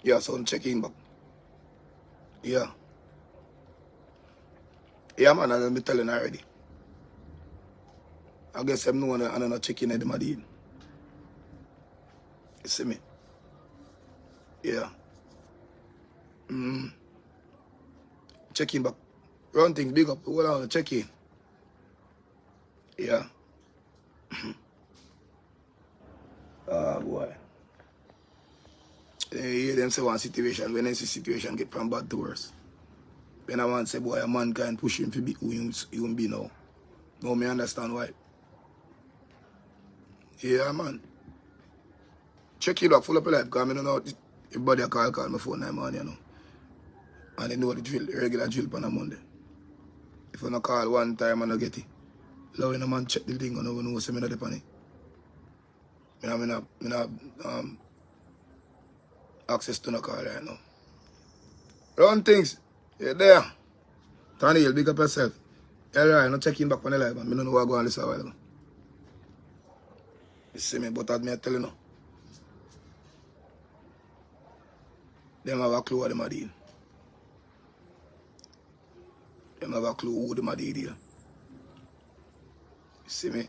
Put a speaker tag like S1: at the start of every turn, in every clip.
S1: Yeah, so I'm checking back. Yeah. Yeah, man, I'm telling already. I guess I'm no one and I'm not checking at the Madrid. You see me? Yeah. Checking back. Run things big up. Hold on, check in. Yeah. Boy. They hear them say one situation, when they see situation get from bad to worse. When I want to say, boy, a man can push him to be who he won't be now. Now me understand why. Yeah, man. Check it up, full up your life, because I don't know everybody call my phone 9 morning, you know. And they know the drill, the regular drill on a Monday. If I don't call one time and I get it, now when a man check the thing, I don't know what's the panic. I have access to no call right now. Run things. You're there. Tony, you'll big up yourself. You're right, not checking back on the live, man. I don't know what going on this while. You see me, but I tell you now. Them have a clue what them are doing. Them have a clue who them are doing here. You see me?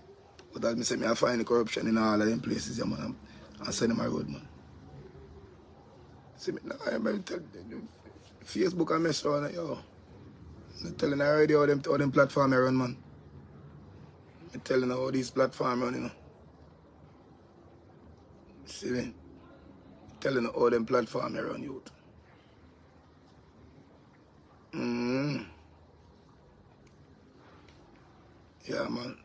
S1: But as me say, I find the corruption in all of them places, yeah, man. And send them a road, man. See me? Nah, I'm telling you. Facebook and mess around, yo. I'm telling you already how them platforms run, man. I'm telling you how these platforms run, you know. See me? I'm telling you how them platforms run, youth. Yeah, man.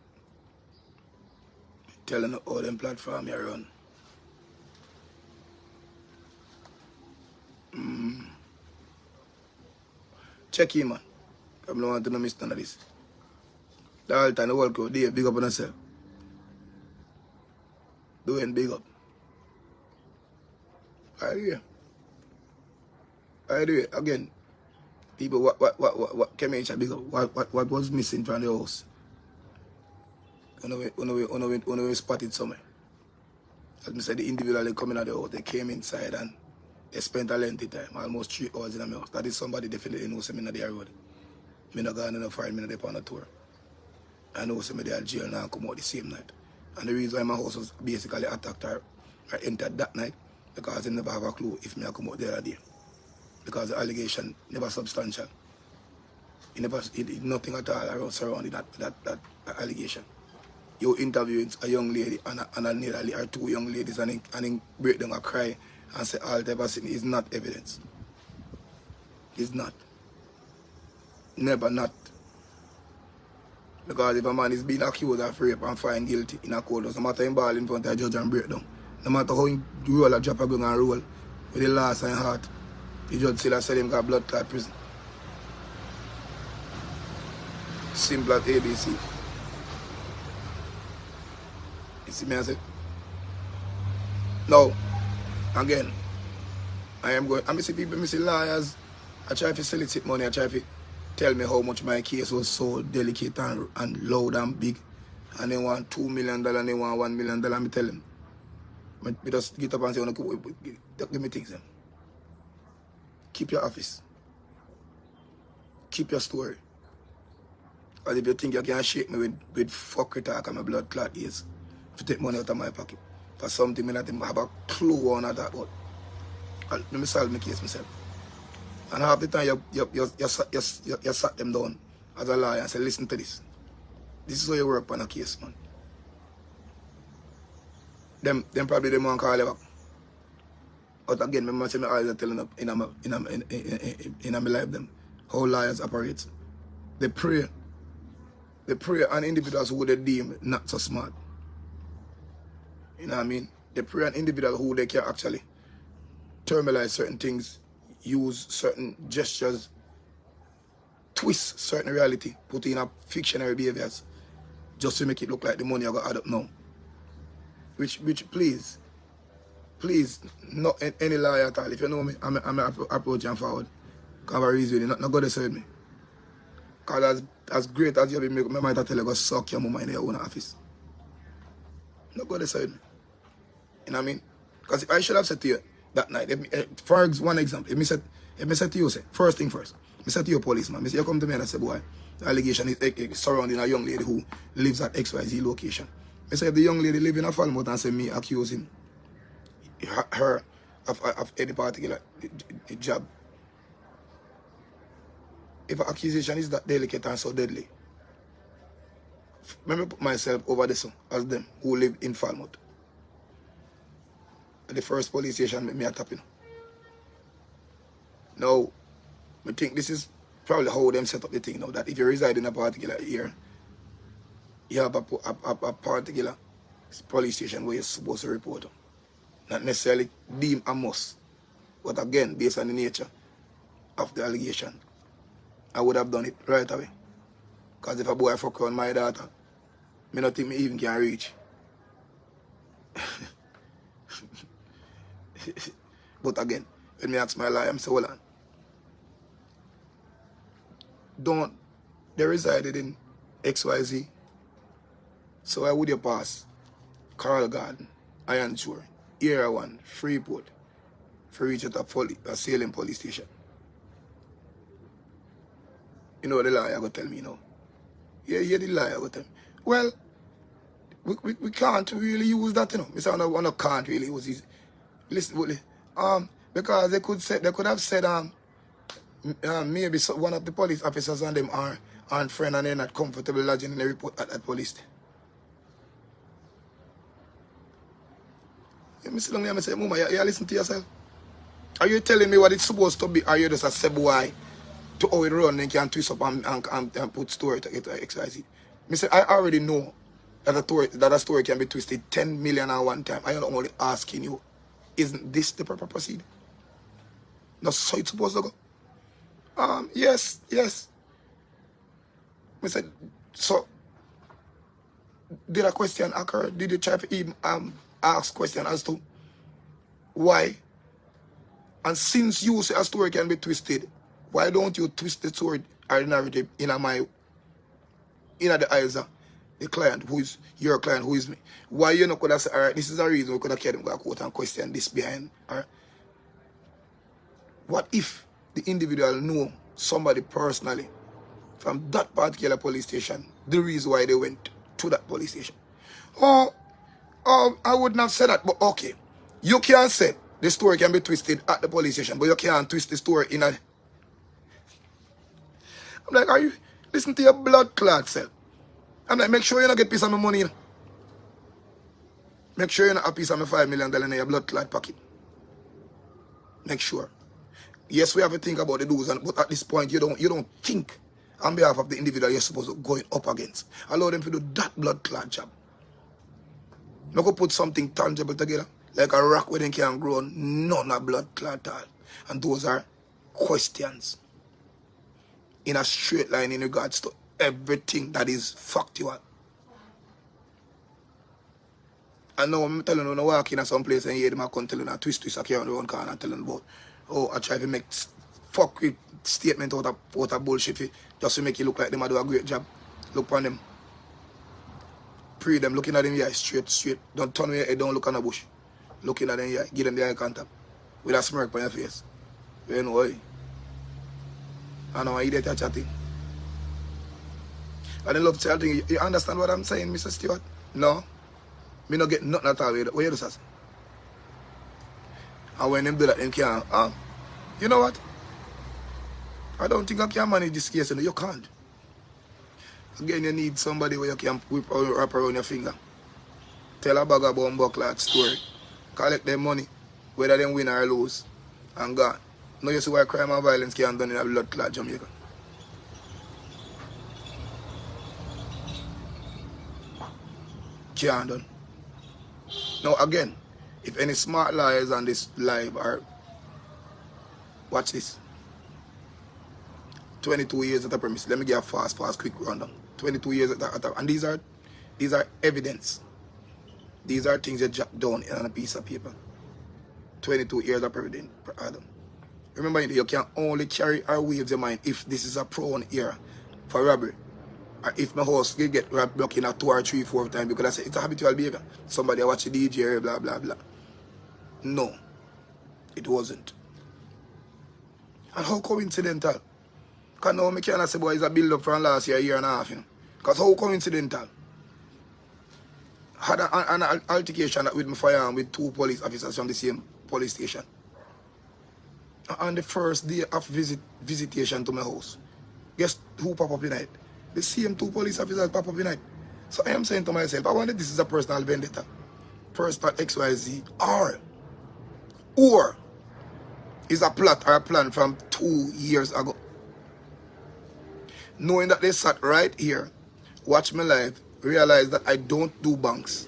S1: I'm telling you how them platforms run. Check in, man. I don't want to know miss none of this. The whole time the world go there, big up on yourself. Doing big up. I do it. Again, people, what came in big up? What was missing from the house? When we spotted somewhere. As I said, the individual they coming out the house, they came inside and they spent a lengthy time, almost 3 hours in my house. That is somebody definitely knows me in the road. Me not gone in a 5 minutes on a tour. I know some of them jail now come out the same night. And the reason why my house was basically attacked or entered that night, because they never have a clue if me I come out the other day. Because the allegation never substantial. It nothing at all around surrounding that allegation. You interviewing a young lady and nearly or 2 young ladies and then break down a cry and say all they've seen is not evidence. It's not. Never not. Because if a man is being accused of rape and found guilty in a court, no matter him ball in front of a judge and break down, no matter how he roll a drop a gun and roll with the last and heart, the judge still said him got blood clot prison. Simple as ABC. You see me I say? Now, again, I see people, I see lawyers, I try to solicit money, I try to tell me how much my case was so delicate and loud and big. And they want $2 million and they want $1 million. I tell them. We just get up and say, give me things. Keep your office. Keep your story. Because if you think you can shake me with fuckery talk and my blood clot ears, to take money out of my pocket for something I don't have a clue on that about. Let me solve my case myself. And half the time you sat them down as a lawyer and say, listen to this. This is how you work on a case, man. Them probably they want to call you back. But again, remember my eyes are telling up in my life them how lawyers operate. They pray on individuals who they deem not so smart. You know what I mean? They pray an individual who they can actually terminalize certain things, use certain gestures, twist certain reality, put in a fictionary behaviors, just to make it look like the money I got add up now. Which please, not any lie at all. If you know me, I'm approaching forward. Because I have a reason, not go to me. Because as great as you be, I might tell you, go suck your mama in your own office. Not go to me. You know what I mean? Because I should have said to you that night, for one example, if I said to you, say, first thing first, I said to you, policeman, I say, you come to me and I say, boy, the allegation is surrounding a young lady who lives at XYZ location. I say, if the young lady live in a Falmouth and say me accusing her of any particular job, if an accusation is that delicate and so deadly, let me put myself over this as them who live in Falmouth. The first police station me a tapping. Now, I think this is probably how them set up the thing now, that if you reside in a particular area, you have a particular police station where you're supposed to report. Not necessarily deem a must, but again, based on the nature of the allegation, I would have done it right away. Because if a boy fuck around my daughter, I don't think me even can reach. But again, when me ask my lawyer, I'm saying, hold on. They resided in XYZ. So why would you pass Coral Garden, Iron Shore, Area 1, Freeport, for reach at a Salem police station? You know what the lawyer go tell me now? Yeah, the lawyer go tell me. Well, we can't really use that, you know. Mr. I can't really use it. Listen, because they could have said maybe one of the police officers and them aren't friends and they're not comfortable lodging in the report at that police. Yeah, I say, Mama, you listen to yourself. Are you telling me what it's supposed to be? Are you just a sub-boy to how it run and can twist up and put story to XYZ? I say, I already know that a story can be twisted 10 million at one time. I am only asking you, isn't this the proper procedure? That's how it's supposed to go. Yes. I said, so did a question occur? Did you try to even ask question as to why? And since you say a story can be twisted, why don't you twist the story or the narrative in the eyes of the client, who is your client, who is me? Why you not could have said, all right, this is a reason we could have carried them go court and question this behind, all right? What if the individual know somebody personally from that particular police station, the reason why they went to that police station? Oh, I wouldn't have said that, but okay. You can't say the story can be twisted at the police station, but you can't twist the story in a... I'm like, are you... Listen to your blood clot self. I'm like, make sure you don't get a piece of my money. You know? Make sure you don't have a piece of my $5 million in your blood clot pocket. Make sure. Yes, we have to think about the do's, but at this point, you don't think on behalf of the individual you're supposed to go up against. Allow them to do that blood clot job. Not go put something tangible together, like a rock where they can grow, none of blood clot at all. And those are questions in a straight line in regards to everything that is factual. And now I'm telling you, when I walk in some place and hear them come telling you, twist, I carry on the one car and telling about, oh, I try to make fuck with statement out of bullshit just to make it look like them do a great job. Look on them. Pray them, looking at them here straight. Don't turn your head, don't look on the bush. Looking at them here, give them the eye contact. With a smirk on your face. You know why? I know I idiot you're chatting. And I love to tell you, you understand what I'm saying, Mr. Stewart? No. Me not get nothing at all. What you do, sir? And when them do that, them can't. You know what? I don't think I can manage this case. You can't. Again, you need somebody where you can wrap around your finger. Tell a bag about buckler story. Collect their money, whether they win or lose, and gone. Now you see why crime and violence can't done in a blood clot Jamaica. Can't done. Now again, if any smart liars on this live are, watch this. 22 years at the premise. Let me get a fast, quick rundown. 22 years at the, and these are evidence. These are things that jot down on a piece of paper. 22 years of president, Adam. Remember, you can only carry or wave your mind if this is a prone era for robbery. Or if my house get robbed back in a 2 or 3, 4 times because I say it's a habitual behavior. Somebody watch the DJ, blah, blah, blah. No, it wasn't. And how coincidental? Because now I can't say, boy, it's a build-up from last year and a half, you know. Because how coincidental? Had an altercation with my firearm with 2 police officers from the same police station. On the first day of visitation to my house, guess who pop up in night? The same 2 police officers pop up in night. So I am saying to myself, I wonder if this is a personal vendetta. Personal XYZ. Or is a plot or a plan from 2 years ago. Knowing that they sat right here, watch my live, realize that I don't do banks.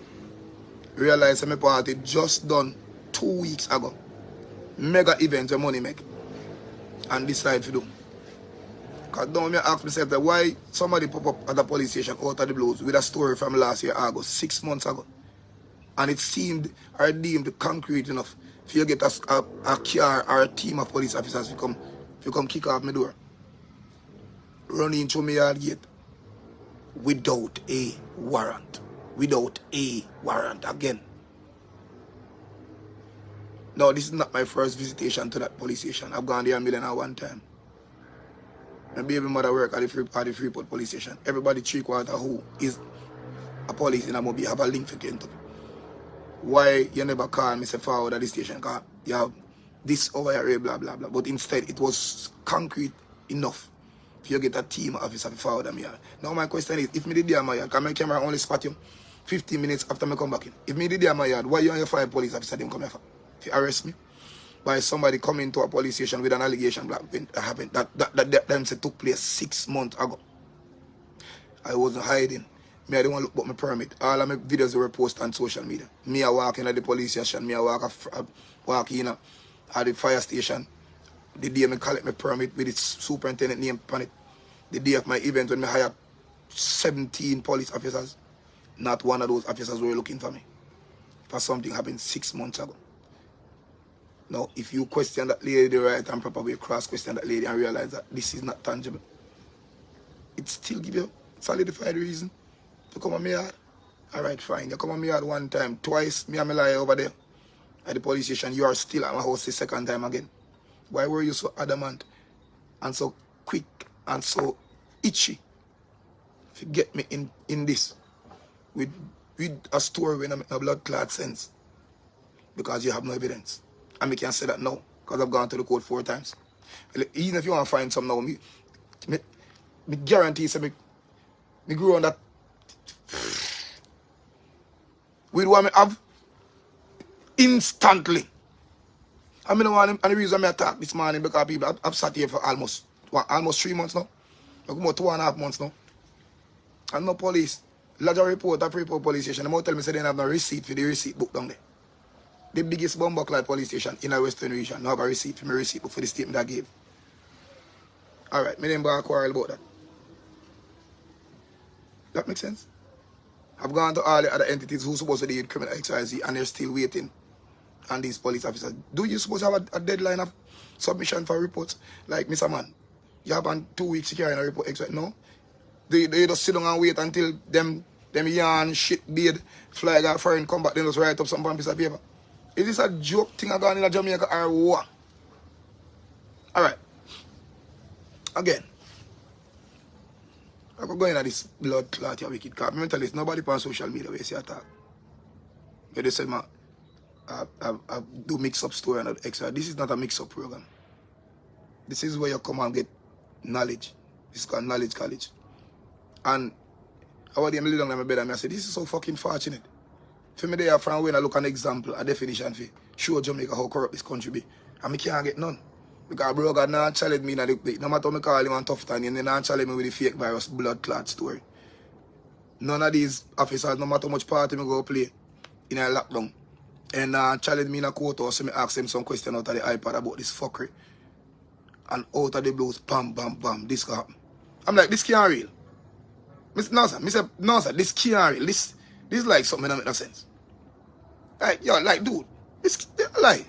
S1: Realize that my party just done 2 weeks ago. Mega events where money make. And decide to do. Because now I ask myself that why somebody pop up at the police station out of the blues with a story from last year August, 6 months ago. And it seemed or deemed concrete enough for you get a car or a team of police officers to come kick off my door. Running through my yard gate without a warrant. Without a warrant again. Now, this is not my first visitation to that police station. I've gone there a million and one time. My baby mother work at the Freeport police station. Everybody 3/4 who is a police in a mobile have a link for Kentucky. Why you never call me say forward at the station? Because you have this over here, blah, blah, blah. But instead, it was concrete enough for you get a team officer to forward me. Now, my question is, if me did there my yard, can my camera only spot you 15 minutes after me come back in? If me did there my yard, why you and your 5 police officers didn't come here for? If you arrest me by somebody coming to a police station with an allegation that happened, that them said took place 6 months ago. I wasn't hiding. Me, I didn't want to look but my permit. All of my videos were posted on social media. Me, I walk in at the police station. Me, I walk in at the fire station. The day I collect my permit with its superintendent name on it. The day of my event when I hired 17 police officers. Not one of those officers were looking for me. For something happened 6 months ago. Now, if you question that lady the right and proper way, cross-question that lady and realize that this is not tangible, it still give you solidified reason to come on my yard. Alright, fine. You come on my yard 1 time, twice, me and my liar over there at the police station, you are still at my house the 2nd time again. Why were you so adamant and so quick and so itchy to get me in this with a story when I'm in a blood clot sense? Because you have no evidence. And we can say that now, because I've gone to the court 4 times. Even if you want to find some now, me guarantee, me grew on that. With what I have instantly. I mean, and the reason I attack this morning because people I've sat here for almost 3 months now. Like about 2.5 months now. And no police. Lodge a report at Freeport police station. They tell me say they don't have no receipt for the receipt book down there. The biggest bomb-clot police station in the Western region. Now have a receipt for my receipt book for the statement I gave. Alright, me didn't quarrel about that. That makes sense? I've gone to all the other entities who supposed to deal with criminal XYZ and they're still waiting on these police officers. Do you suppose to have a deadline of submission for reports? Like, Mr. Man, you have 2 weeks to carry a report XYZ? No? They just sit down and wait until them yarn, shit, beard, fly out foreign, come back, then just write up some piece of paper. Is this a joke thing I got in Jamaica or what? Alright. Again. I could go into this blood clot here wicked car. I'm tell you, nobody on social media where you see attack. But they said, I do mix-up story and extra. This is not a mix-up program. This is where you come and get knowledge. This is called Knowledge College. And I was there lay down in my bed and I said, this is so fucking fortunate. For me there from when I look at an example, a definition for show Jamaica how corrupt this country be. And I can't get none. Because bro God not challenge me in the no matter how I call him on tough time, and they not challenge me with the fake virus blood clot story. None of these officers, no matter how much party me go play in a lockdown, and challenge me in a court or so me ask him some question out of the iPad about this fuckery. And out of the blues, bam, bam, bam, this can happen. I'm like, this can't real. No, sir, this can't real. This is like something that make no sense. Like, yo, like, dude, this, like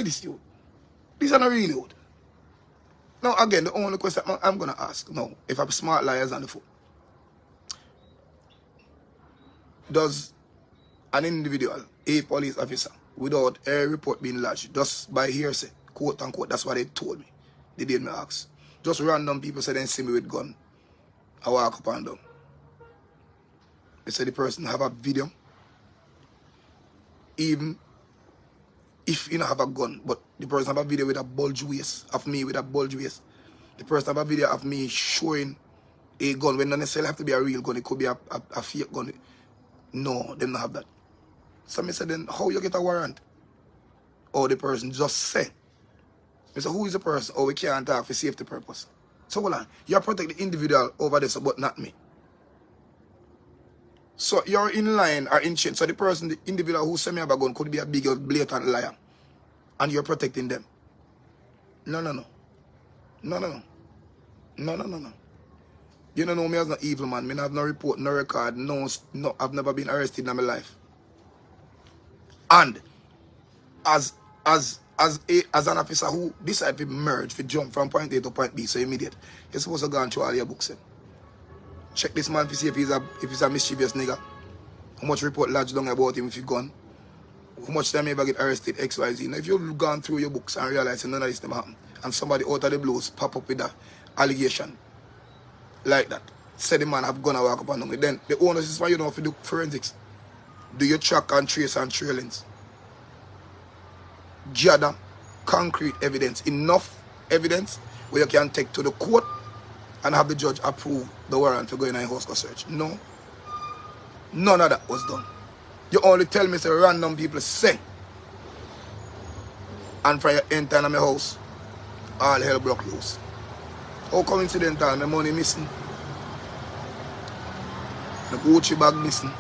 S1: this, dude. These are not real, dude. Now, again, the only question I'm going to ask, no, if I'm smart liars on the phone, does an individual, a police officer, without a report being lodged, just by hearsay, quote unquote, that's what they told me. They did me ask. Just random people say they see me with gun. I walk up and down. They say the person have a video. Even if you don't have a gun, but the person have a video with a bulge waist, of me with a bulge waist. The person have a video of me showing a gun, when not necessarily have to be a real gun, it could be a fake gun. No, them not have that. So I said, then how you get a warrant? Or the person just say. I said, who is the person? Oh, we can't talk for safety purpose. So hold on, you protect the individual over this, but not me. So you're in line or in chain. So the person, the individual who sent me a gun could be a big blatant liar. And you're protecting them. No. No. You don't know me as an evil man. Me have no report, no record, no, I've never been arrested in my life. And as an officer who decide to merge, to jump from point A to point B, so immediate, you're supposed to go and through all your books. Check this man to see if he's a mischievous nigga. How much report lodged down about him if he gone. How much time you ever get arrested, XYZ. Now if you've gone through your books and realize none of this never happen, and somebody out of the blues pop up with that allegation like that, say the man have gone and walk up and down, then the onus is why you don't have to do forensics. Do your track and trace and trailings. Gather concrete evidence, enough evidence where you can take to the court and have the judge approve the warrant for going in a house search. No. None of that was done. You only tell me, say, random people say. And from your enter in my house, all hell broke loose. How coincidental, my money missing. The Gucci bag missing.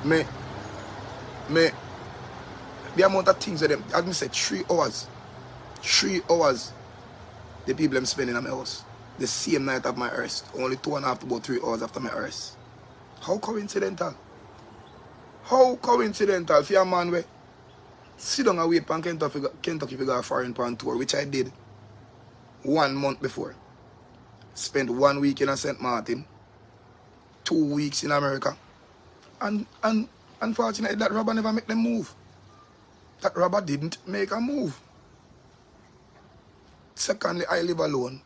S1: The amount of things that them, as I said, 3 hours. 3 hours the people I'm spending at my house. The same night of my arrest. Only 2.5 to about 3 hours after my arrest. How coincidental? How coincidental for a man where sit down and wait for Kentucky to go a foreign pan tour, which I did 1 month before. Spent 1 week in St. Martin, 2 weeks in America. And unfortunately that robber never make them move. That robber didn't make a move. Secondly, I live alone.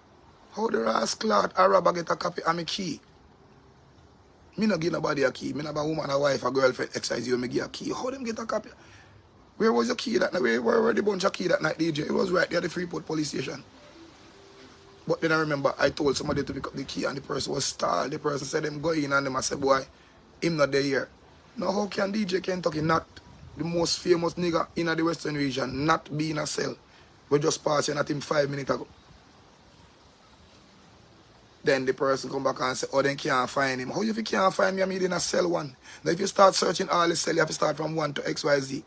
S1: How the rascal a robber get a copy of my key? Me not give nobody a key. Me not have a woman, a wife, a girlfriend, XYZ, me give a key. How them get a copy? Where was your key that night? Where were the bunch of key that night, DJ? It was right there at the Freeport police station. But then I remember I told somebody to pick up the key and the person was stalled. The person said them go in and them I said, boy, him not there here. Now how can DJ Kentucky, not the most famous nigga in the Western region, not be in a cell? We just passing at him 5 minutes ago. Then the person come back and say, oh, they can't find him. How if you can't find me, I'm in a cell 1. Now if you start searching all the cell, you have to start from 1 to XYZ.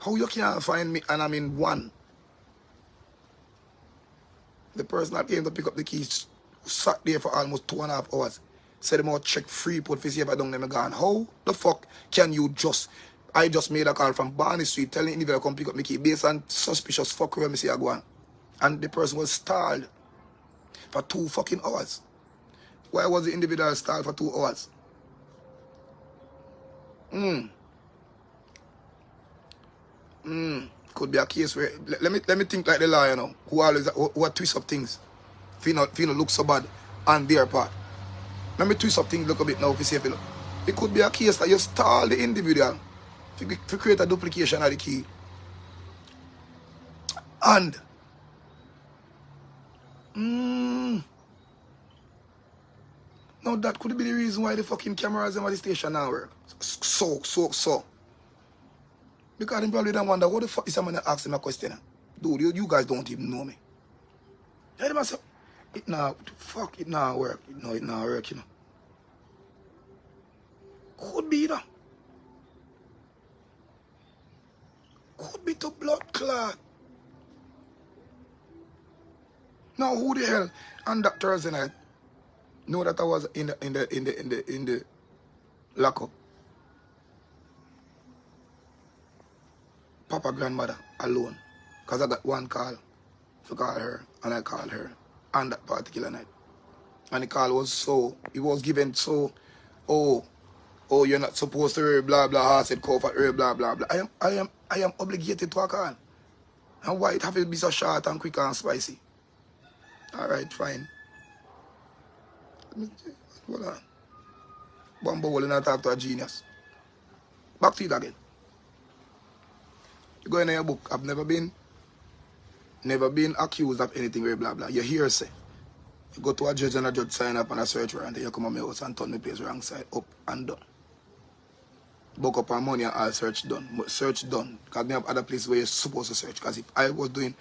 S1: How you can't find me and I'm in 1? The person that came to pick up the keys sat there for almost 2.5 hours. Said them out check Freeport to see if I don't let me gone. How the fuck can you just... I just made a call from Barney Street telling the individual to come pick up my key based on suspicious fuck where me see I go on. And the person was stalled for 2 fucking hours. Why was the individual stalled for 2 hours? Could be a case where let me think like the lawyer now, who twist up things. Feel not look so bad on their part. Let me twist up things look a bit now if you see if it look. It could be a case that you stall the individual to create a duplication of the key. And now that could be the reason why the fucking cameras in the station now work. So. Because they probably don't wonder what the fuck is someone asking a question. Dude, you guys don't even know me. Tell them it now work. It now work, you know. Could be that. Could be to blood clot. Now who the hell on that Thursday night know that I was in the lockup? Papa grandmother alone. Because I got one call to call her, and I called her on that particular night. And the call was so, it was given so, oh, you're not supposed to hear blah blah, I said comfort her, blah blah blah. I am obligated to a call. And why it have to be so short and quick and spicy? Alright, fine. Hold on. Bumbo will not talk to a genius. Back to it again. You go in your book, I've never been accused of anything, blah blah. You hear say. You go to a judge and a judge sign up on a search warrant, and you come on my house and turn the place wrong side up and down. Book up our money and all search done. Search done. Because I have other places where you're supposed to search. Because if I was doing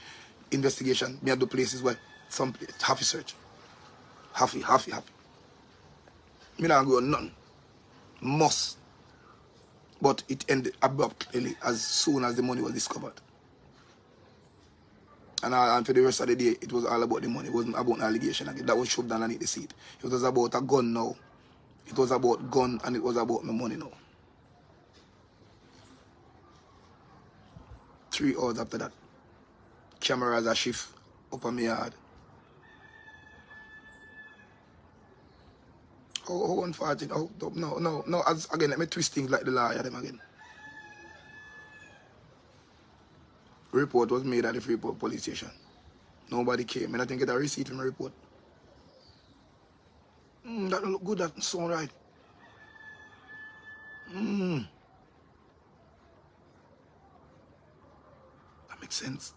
S1: investigation, I do places where some place have to search. Happy. Me not go none. Must. But it ended abruptly as soon as the money was discovered. And for the rest of the day, it was all about the money. It wasn't about an allegation again. That was shoved underneath the seat. It was about a gun now. It was about gun and it was about my money now. 3 hours after that, cameras are shift up on my yard. How unfortunate. No. Again, let me twist things like the lawyer them again. Report was made at the Freeport police station. Nobody came. And I didn't get a receipt from the report. That don't look good. That sound right. That makes sense.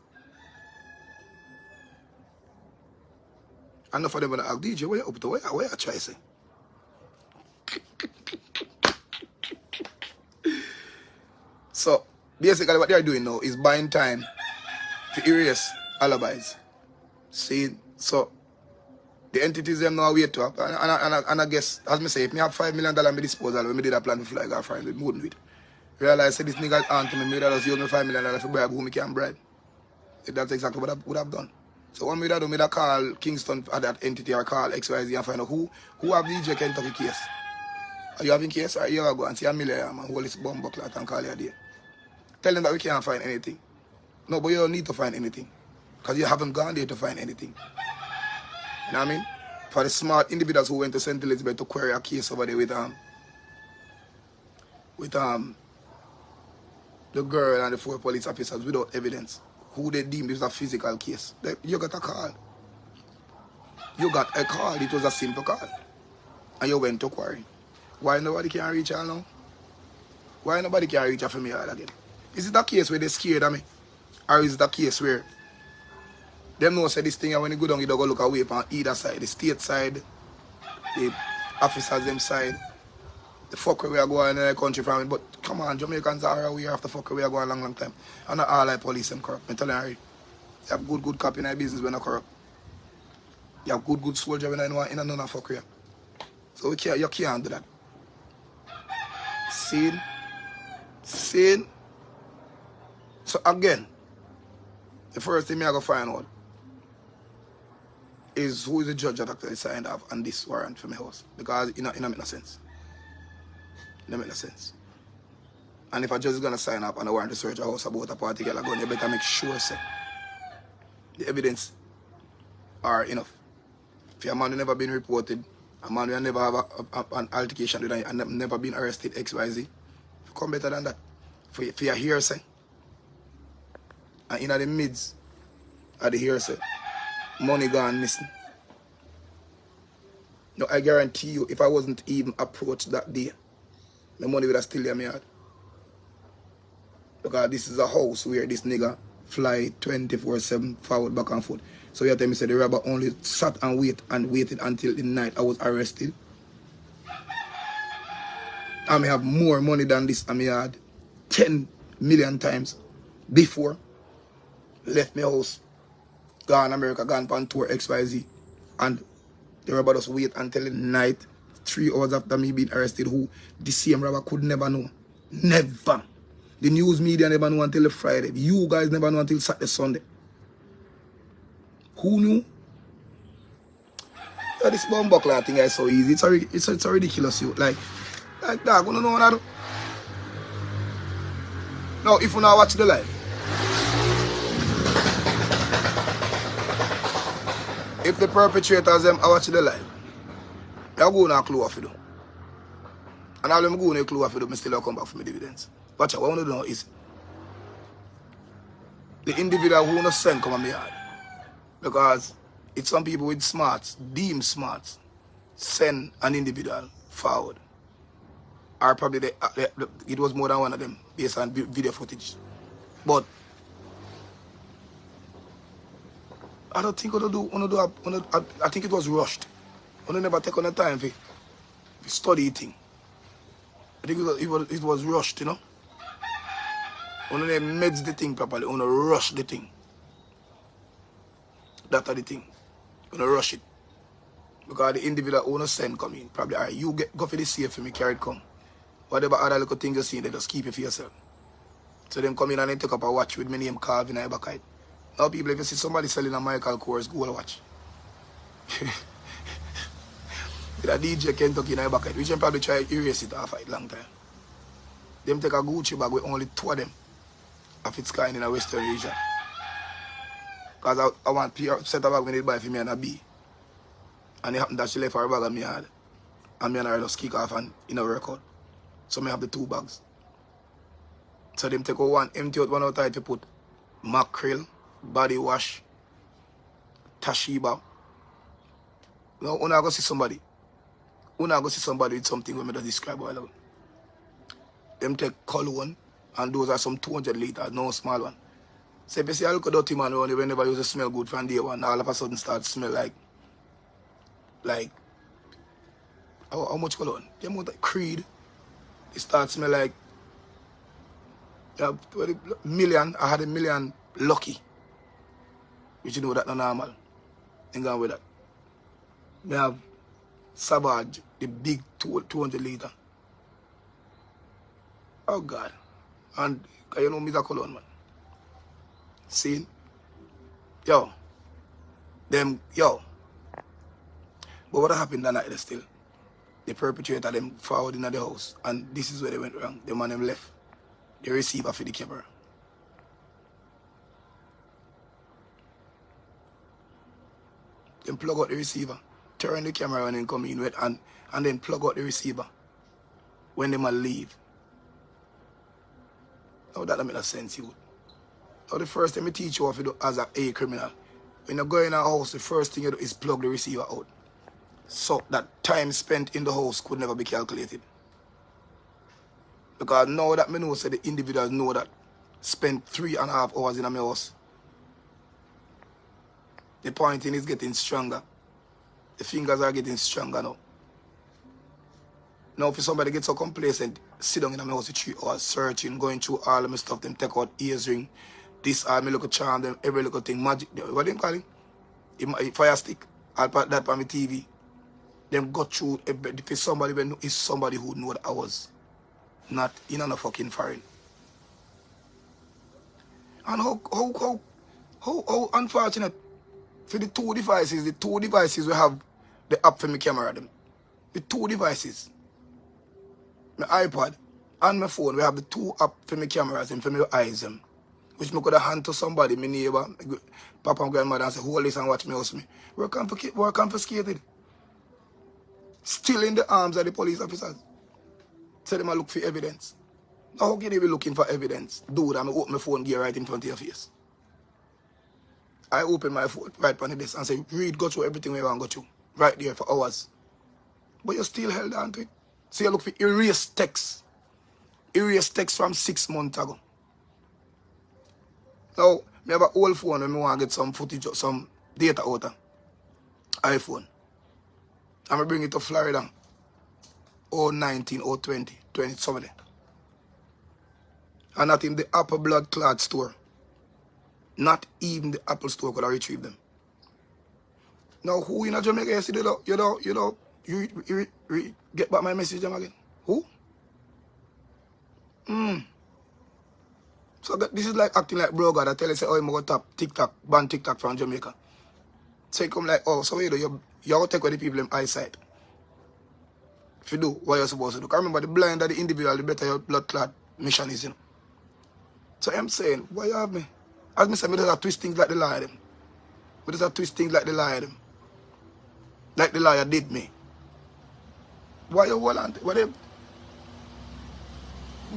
S1: Enough of them gonna ask DJ, where you up to? Where you try say? So basically what they are doing now is buying time to erase alibis. See, so the entities them now wait to up. And I guess, as me say, if me have $5 million in my disposal, when me did a plan to fly go find it, wouldn't it? Realize that this nigga aunt to me that just use me $5 million to bribe who me can bribe. That's exactly what I would have done. So what me do, me call Kingston at that entity or call XYZ and find out who have DJ Kentucky case. Are you having case or you go and see a millionaire man who is bomb buckler and call you there. Tell them that we can't find anything. No, but you don't need to find anything. Because you haven't gone there to find anything. You know what I mean? For the smart individuals who went to St. Elizabeth to query a case over there with the girl and the 4 police officers without evidence, who they deemed it was a physical case. You got a call. You got a call. It was a simple call. And you went to query. Why nobody can reach her now? Why nobody can reach her from me again? Is it a case where they're scared of me? Or is it a case where them know say this thing and when you go down you don't go look away on either side, the state side, the officers them side, the fucker we are going in the country from it. But come on, Jamaicans are aware of the fucker we are going a long time. And not all like police and corrupt. I'm telling you, you have good cop in our business when not corrupt. You have good soldier when I know in another fucker. So you can't do that. Seen? So again, the first thing I go find out is who is the judge that actually signed off on this warrant for my house. Because it don't make no sense. It don't make no sense. And if a judge is going to sign up on a warrant to search a house about a particular gun, you better make sure say the evidence are enough. If a man who never been reported, a man who never have an altercation with him and never been arrested, XYZ, come better than that. For your hearsay. And in the midst of the hearsay, money gone missing. No, I guarantee you, if I wasn't even approached that day, my money would have still in my yard. Because this is a house where this nigga fly 24/7 forward, back and forth. So you tell me say the robber only sat and waited until the night I was arrested. I may have more money than this in my yard 10 million times before. Left my house, gone America, gone on tour XYZ, and the robber just wait until the night, 3 hours after me being arrested, who the same robber could never know. Never. The news media never know until the Friday. You guys never know until Saturday, Sunday. Who knew? Yeah, this bomb buckler thing is so easy. It's a ridiculous you. Like that, I don't know what I do. Now, if you now watch the live, if the perpetrators them are watching the live, they're going to clue off you do. And all them going to clue off you do, I still come back for my dividends. Watch out, what I want to know is the individual who not send come on my yard. Because it's some people with smarts, deemed smarts, send an individual forward. Or probably it was more than one of them based on video footage. But I don't think I think it was rushed. I never take on the time to study it. I think it was rushed, you know. I never meds the thing properly. I rush the thing. That's the thing. I rush it. Because the individual who send come in, probably, all right, you go for the safe for me, carry it come. Whatever other little thing you see, they just keep it for yourself. So them come in and they take up a watch with my name carved in a back. Now people, if you see somebody selling a Michael Kors, go and watch. With a DJ Kentucky in a back, we can probably try to erase it off a long time. Them take a Gucci bag with only 2 of them of its kind in a Western region. Because I want a set of bag we need to buy for me and a B. And it happened that she left her bag on me hard. And me and her just kick off and in a record. So I have the 2 bags. So them take out one, empty out one outside to put mackerel, body wash, Tashiba. Now when I go see somebody with something when I just describe all of them take cologne, and those are some 200 liters, no small one. So if you see a look at dirty man around, they never used to smell good from day one, all of a sudden start to smell like how much cologne? The amount of Creed. It starts to smell like million. I had a million Lucky. Which you know that not normal. Ain't going with that. We have Savage, the big 200 liter. Oh God. And you know Mr. Cologne, man. See? Yo. But what happened that night still? The perpetrator them forward in the house. And this is where they went wrong. The man them left the receiver for the camera. Then plug out the receiver, turn the camera on and come in with and then plug out the receiver when they might leave. Now that makes sense, you. Now the first thing I teach you how to do as a criminal, when you go in a house, the first thing you do is plug the receiver out. So that time spent in the house could never be calculated. Because now that I know, so the individuals know that spent 3.5 hours in a house. The pointing is getting stronger. The fingers are getting stronger now. Now, if somebody gets so complacent, sit down in my house for 3 hours, searching, going through all of my stuff, them take out ears ring, this, all my little charm, them, every little thing, magic, what do you call it? Fire stick, I'll put that on my TV. Them go through, if somebody is somebody who know that I was not in a fucking foreign. And how unfortunate for the 2 devices we have the app for my camera, them. The 2 devices. My iPad and my phone, we have the 2 apps for my cameras and for my eyes, them. Which I could have hand to somebody, my neighbor, my papa and grandmother, and say, hold this and watch me house me. We're confiscated. Still in the arms of the police officers. So they might look for evidence. Now how can they be looking for evidence? Dude, I'm open my phone gear right in front of your face. I open my phone right on the desk and say, read, go through everything we want to go through. Right there for hours. But you still held on to it. So you look for erased text. Erased text from 6 months ago. Now, I have an old phone when I want to get some footage or some data out of iPhone. I'm going to bring it to Florida. 019, 020, 20 something. And not in the Apple Blood Clot store. Not even the Apple store could have retrieved them. Now, who in Jamaica yesterday, you get back my message them again? Who? So this is like acting like bro God. I tell you, say, oh, I'm going to tap TikTok, ban TikTok from Jamaica. So you come like, oh, so you do, you're going to take away the people in eyesight. If you do what you're supposed to do. Because remember, the blinder the individual, the better your blood clot mission is, you know. So I'm saying, why you have me? As me say, me just twist things like the liar them. Me just twist things like the liar them. Like the liar did me. Why you hold on? What them?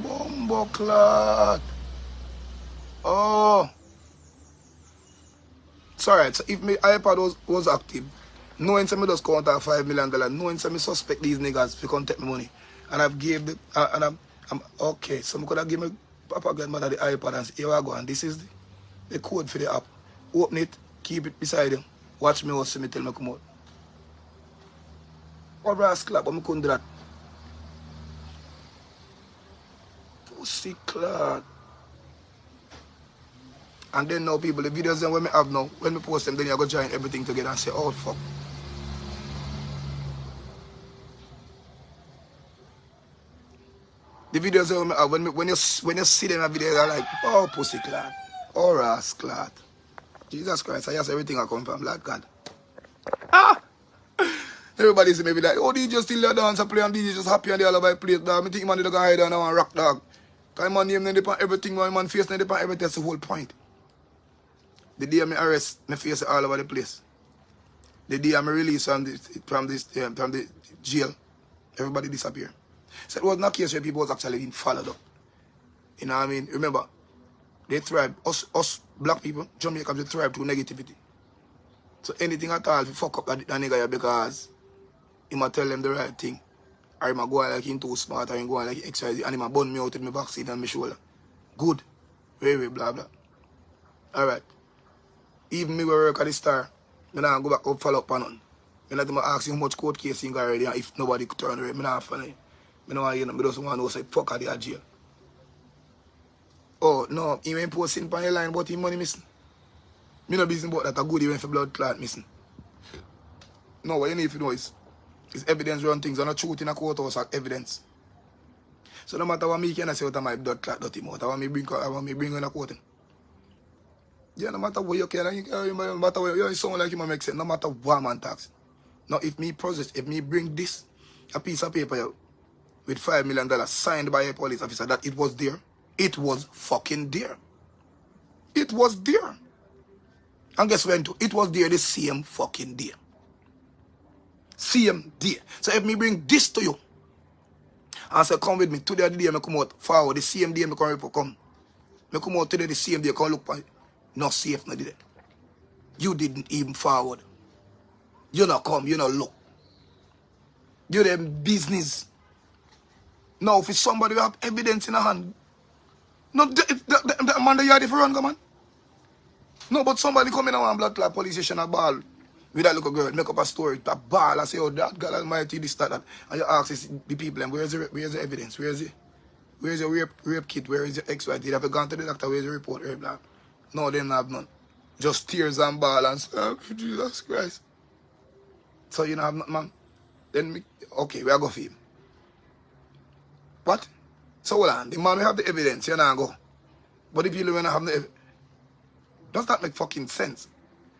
S1: Bumbo clot. Oh. Sorry, so if my iPad was active, knowing some just count out $5 million, knowing some suspect these niggas to come take my money, and I've gave the and I'm okay. So I could have given my papa grandmother the iPad and say, here I go, and this is the code for the app. Open it, keep it beside him, watch me or see me till me come out. What rascal, but I couldn't do that. Pussy clot. And then now people, the videos then when me have now, when me post them, then you go join everything together and say, oh fuck. The videos when me have, when you see them in videos, you're like, oh pussy clot. Oh rascal clot. Jesus Christ, I guess everything I come from, Lord God. Ah! Everybody say maybe like, oh DJ still there dance and play and DJ just happy and they all over the place, dog. I think man the guy hide and I rock dog. Time man name depend everything, man face depend everything, that's the whole point. The day I arrest, my face all over the place. The day I release from the jail, everybody disappear. So it was not a case where people was actually being followed up. You know what I mean? Remember, they thrive, us black people, Jamaicans, we thrive through negativity. So anything at all, if you fuck up that nigga because he might tell them the right thing, or he might go on like him too smart, or he go on like XYZ, and he might burn me out with my backseat and my shoulder. Good. Very, blah, blah. Alright. Even me will work at the Star, I don't go back up follow up on none. I not even ask you how much court case you got already, and if nobody could turn around, I not follow you. I don't want to hear them, I just want to say, fuck out of jail. Oh, no, he ain't posting on your line about his money missing. Me no business about that, a good even for blood clot missing. No, what you need to know is evidence run things, and not truth in a courthouse or evidence. So no matter what me can say out of my blood clot dirty mouth, I want me bring in a court. Yeah, no matter what you can, no matter what you sound like you make sense, no matter what man talks. Now if me process, if me bring this, a piece of paper with $5 million signed by a police officer that it was there, it was fucking there. It was there. And guess when it was there the same fucking day. Same day. So if me bring this to you, and say come with me, today the day I come out forward, the same day I come. I come out today the same day, come look for it. Not safe, no did it. You didn't even forward. You not come, you not look. You them business. Now if it's somebody who have evidence in a hand, no, the man the yard if you run, come on. No, but somebody come in and one blood clot police station a ball with that little girl, make up a story, a ball, and say, oh, that God Almighty, this, that. And you ask the people, and where's the evidence? Where's your rape kit? Where is your XYZ? Have you gone to the doctor? Where's the report? No, they don't have none. Just tears and ball and stuff. Oh, Jesus Christ. So you don't have nothing, man. Then, okay, we are going for him. What? So hold on, the man will have the evidence, you know, go. But the people will not have the evidence. Does that make fucking sense?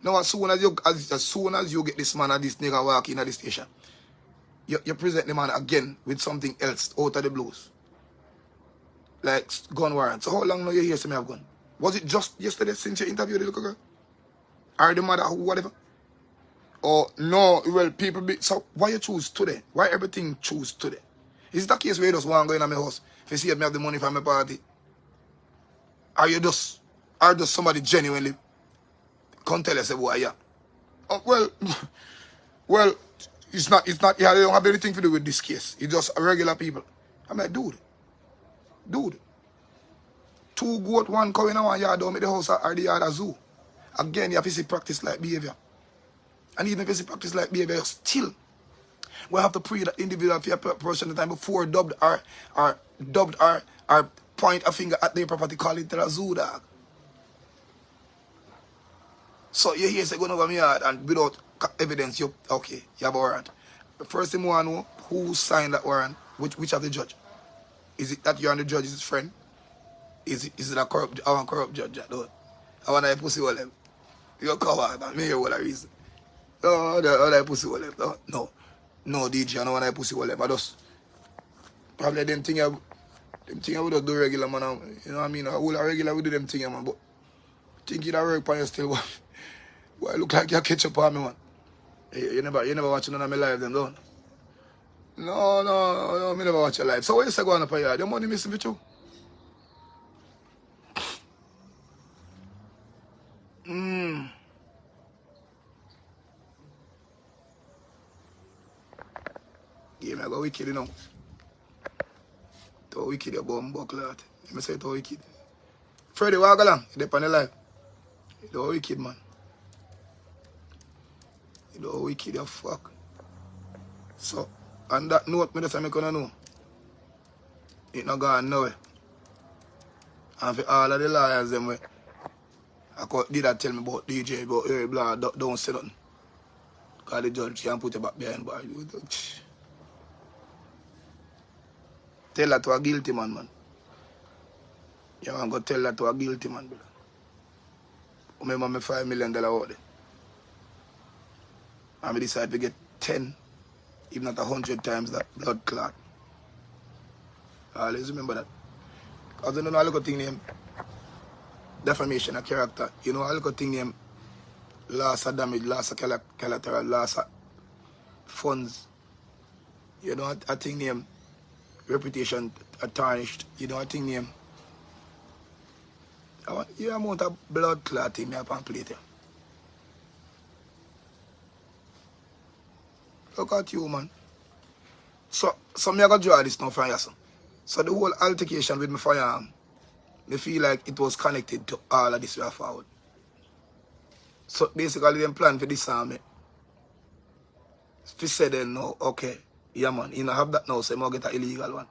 S1: Now, as soon as you get this man or this nigga walking at the station, you present the man again with something else out of the blues. Like gun warrant. So how long now you hear me have gun? Was it just yesterday since you interviewed the little girl? Or the mother, whatever? Or no, well, people be... So why you choose today? Why everything choose today? Is it a case where you just want to go in my house if you see me have the money for my party? Are just somebody genuinely can't tell us who I am? Oh, well, it's not, yeah, they don't have anything to do with this case. It's just regular people. I'm like, dude. Two goat, one cow in one yard, don't make the house or the yard a zoo. Again, you have to see practice like behavior. And even if you see practice like behavior, still, we have to pray that individual for a person at the time before dubbed or point a finger at their property, call it a zoo dog. So you hear say going over my yard and without evidence, you have a warrant. The first thing we want to know, who signed that warrant, which of the judge? Is it that you and the judge is his friend? Is it a corrupt, I want corrupt judge, though. I want a pussy all them. You coward, and me here what a reason. No, the pussy all them. No, no, DJ, I don't want a pussy all them. I just, probably them thing I would just do regular, man. You know what I mean? I will regular we do them thing, man. But think it work for you still, boy, look like you catch up on me, man. You never watch none of my live, them, don't? No, me never watch your live. So what you say going up here? Your money missing for you? Yeah, me I go wicked, you know. To wicked, you bum buckler. Let me say to wicked. Freddie, walk along. You dep on the live. You do wicked, man. You do wicked, you fuck. So, on that note, me just say me gonna know. It not gone nowhere. And for all of the liars, them way, did that tell me about DJ, about Eric Blah, don't say nothing. Because the judge can't put you back behind bar. Tell that to a guilty man. You want to go tell that to a guilty man, brother. Remember me $5 million out there. And I decide to get 10, if not 100 times that blood clot. Always remember that. Because you know a little thing named defamation of character. You know a little thing named loss of damage, loss of collateral, loss of funds. You know a thing named reputation tarnished. You know a thing named your amount of blood clotting me up and plate. Look at you, man. So me I got draw this now from you, son. So the whole altercation with my firearm, me feel like it was connected to all of this way forward. So basically them plan for this army. If you say then no, okay, yeah man, you know have that now, so you get an illegal one.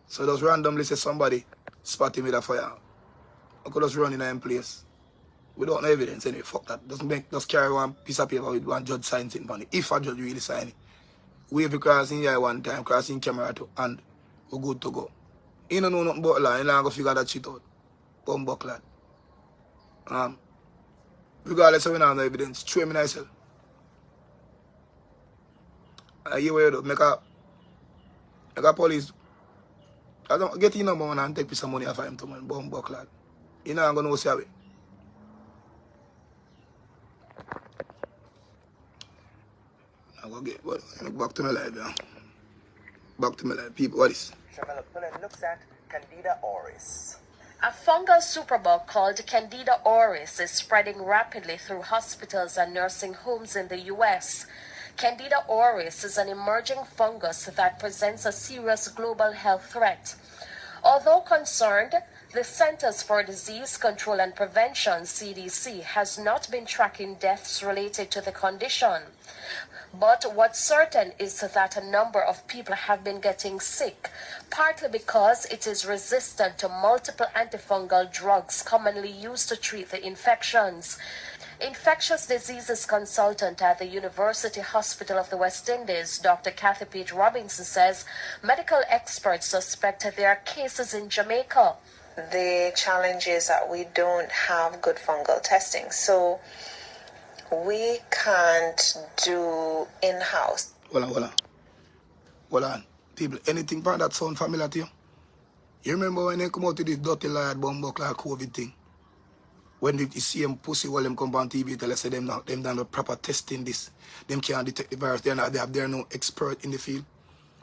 S1: So just randomly say somebody spot him with a firearm. I could just run in a place. Without no evidence anyway, fuck that. Just carry one piece of paper with one judge signs it on it. If a judge really sign it. Wave crossing here one time, crossing camera too, and we're good to go. You don't know nothing about law, you don't go figure that shit out. Bumbuck lad. Regardless of we don't have no evidence, throw me myself. I hear what you do, make a police. I don't get your number one and take piece of money off of him to man, bumbuck lad. You know I'm gonna go see away. I'm gonna get back to my life, yeah. Back to my life. People, what is?
S2: Shamela Pullen looks at Candida auris.
S3: A fungal superbug called Candida auris is spreading rapidly through hospitals and nursing homes in the U.S. Candida auris is an emerging fungus that presents a serious global health threat. Although concerned, the Centers for Disease Control and Prevention, CDC, has not been tracking deaths related to the condition. But what's certain is that a number of people have been getting sick, partly because it is resistant to multiple antifungal drugs commonly used to treat the infections. Infectious diseases consultant at the University Hospital of the West Indies, Dr. Kathy Page Robinson, says medical experts suspect there are cases in Jamaica.
S4: The challenge is that we don't have good fungal testing, so we can't do in-house.
S1: Hold on. People, anything from that sound familiar to you? You remember when they come out to this dirty liar bumbuckler COVID thing? When you see them pussy while them come on TV, tell us them done the proper testing this. Them can't detect the virus. They're no expert in the field.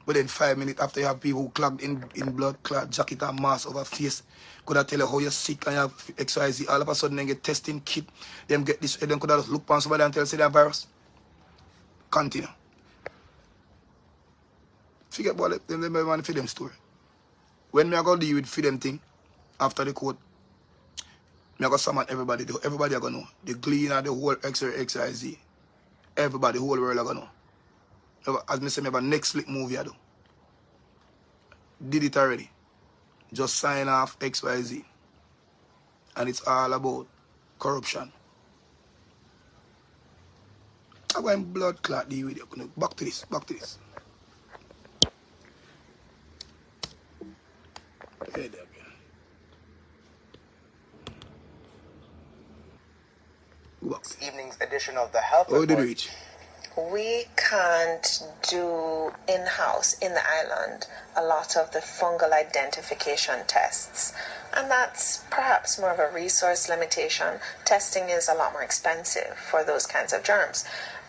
S1: But then 5 minutes after you have people who clogged in blood, clot, jacket and mask over face, could I tell you how you're sick and you have XYZ, all of a sudden they get testing kit, them get this, then could I just look on somebody and tell say they have virus? Continue. Forget about it, them want to feed them story. When me I go deal with feed them thing, after the court, me I go summon everybody are gonna know. The cleaner, the whole XYZ. Everybody, the whole world are gonna know. As me say, me have a next flick movie I do. Did it already. Just sign off XYZ. And it's all about corruption. I'm going blood clot deal with you. Back to this. Hey there, blocked.
S2: Evening's edition of the Health
S1: How did it
S2: Report.
S1: reach?
S4: We can't do in-house in the island a lot of the fungal identification tests. And that's perhaps more of a resource limitation. Testing is a lot more expensive for those kinds of germs.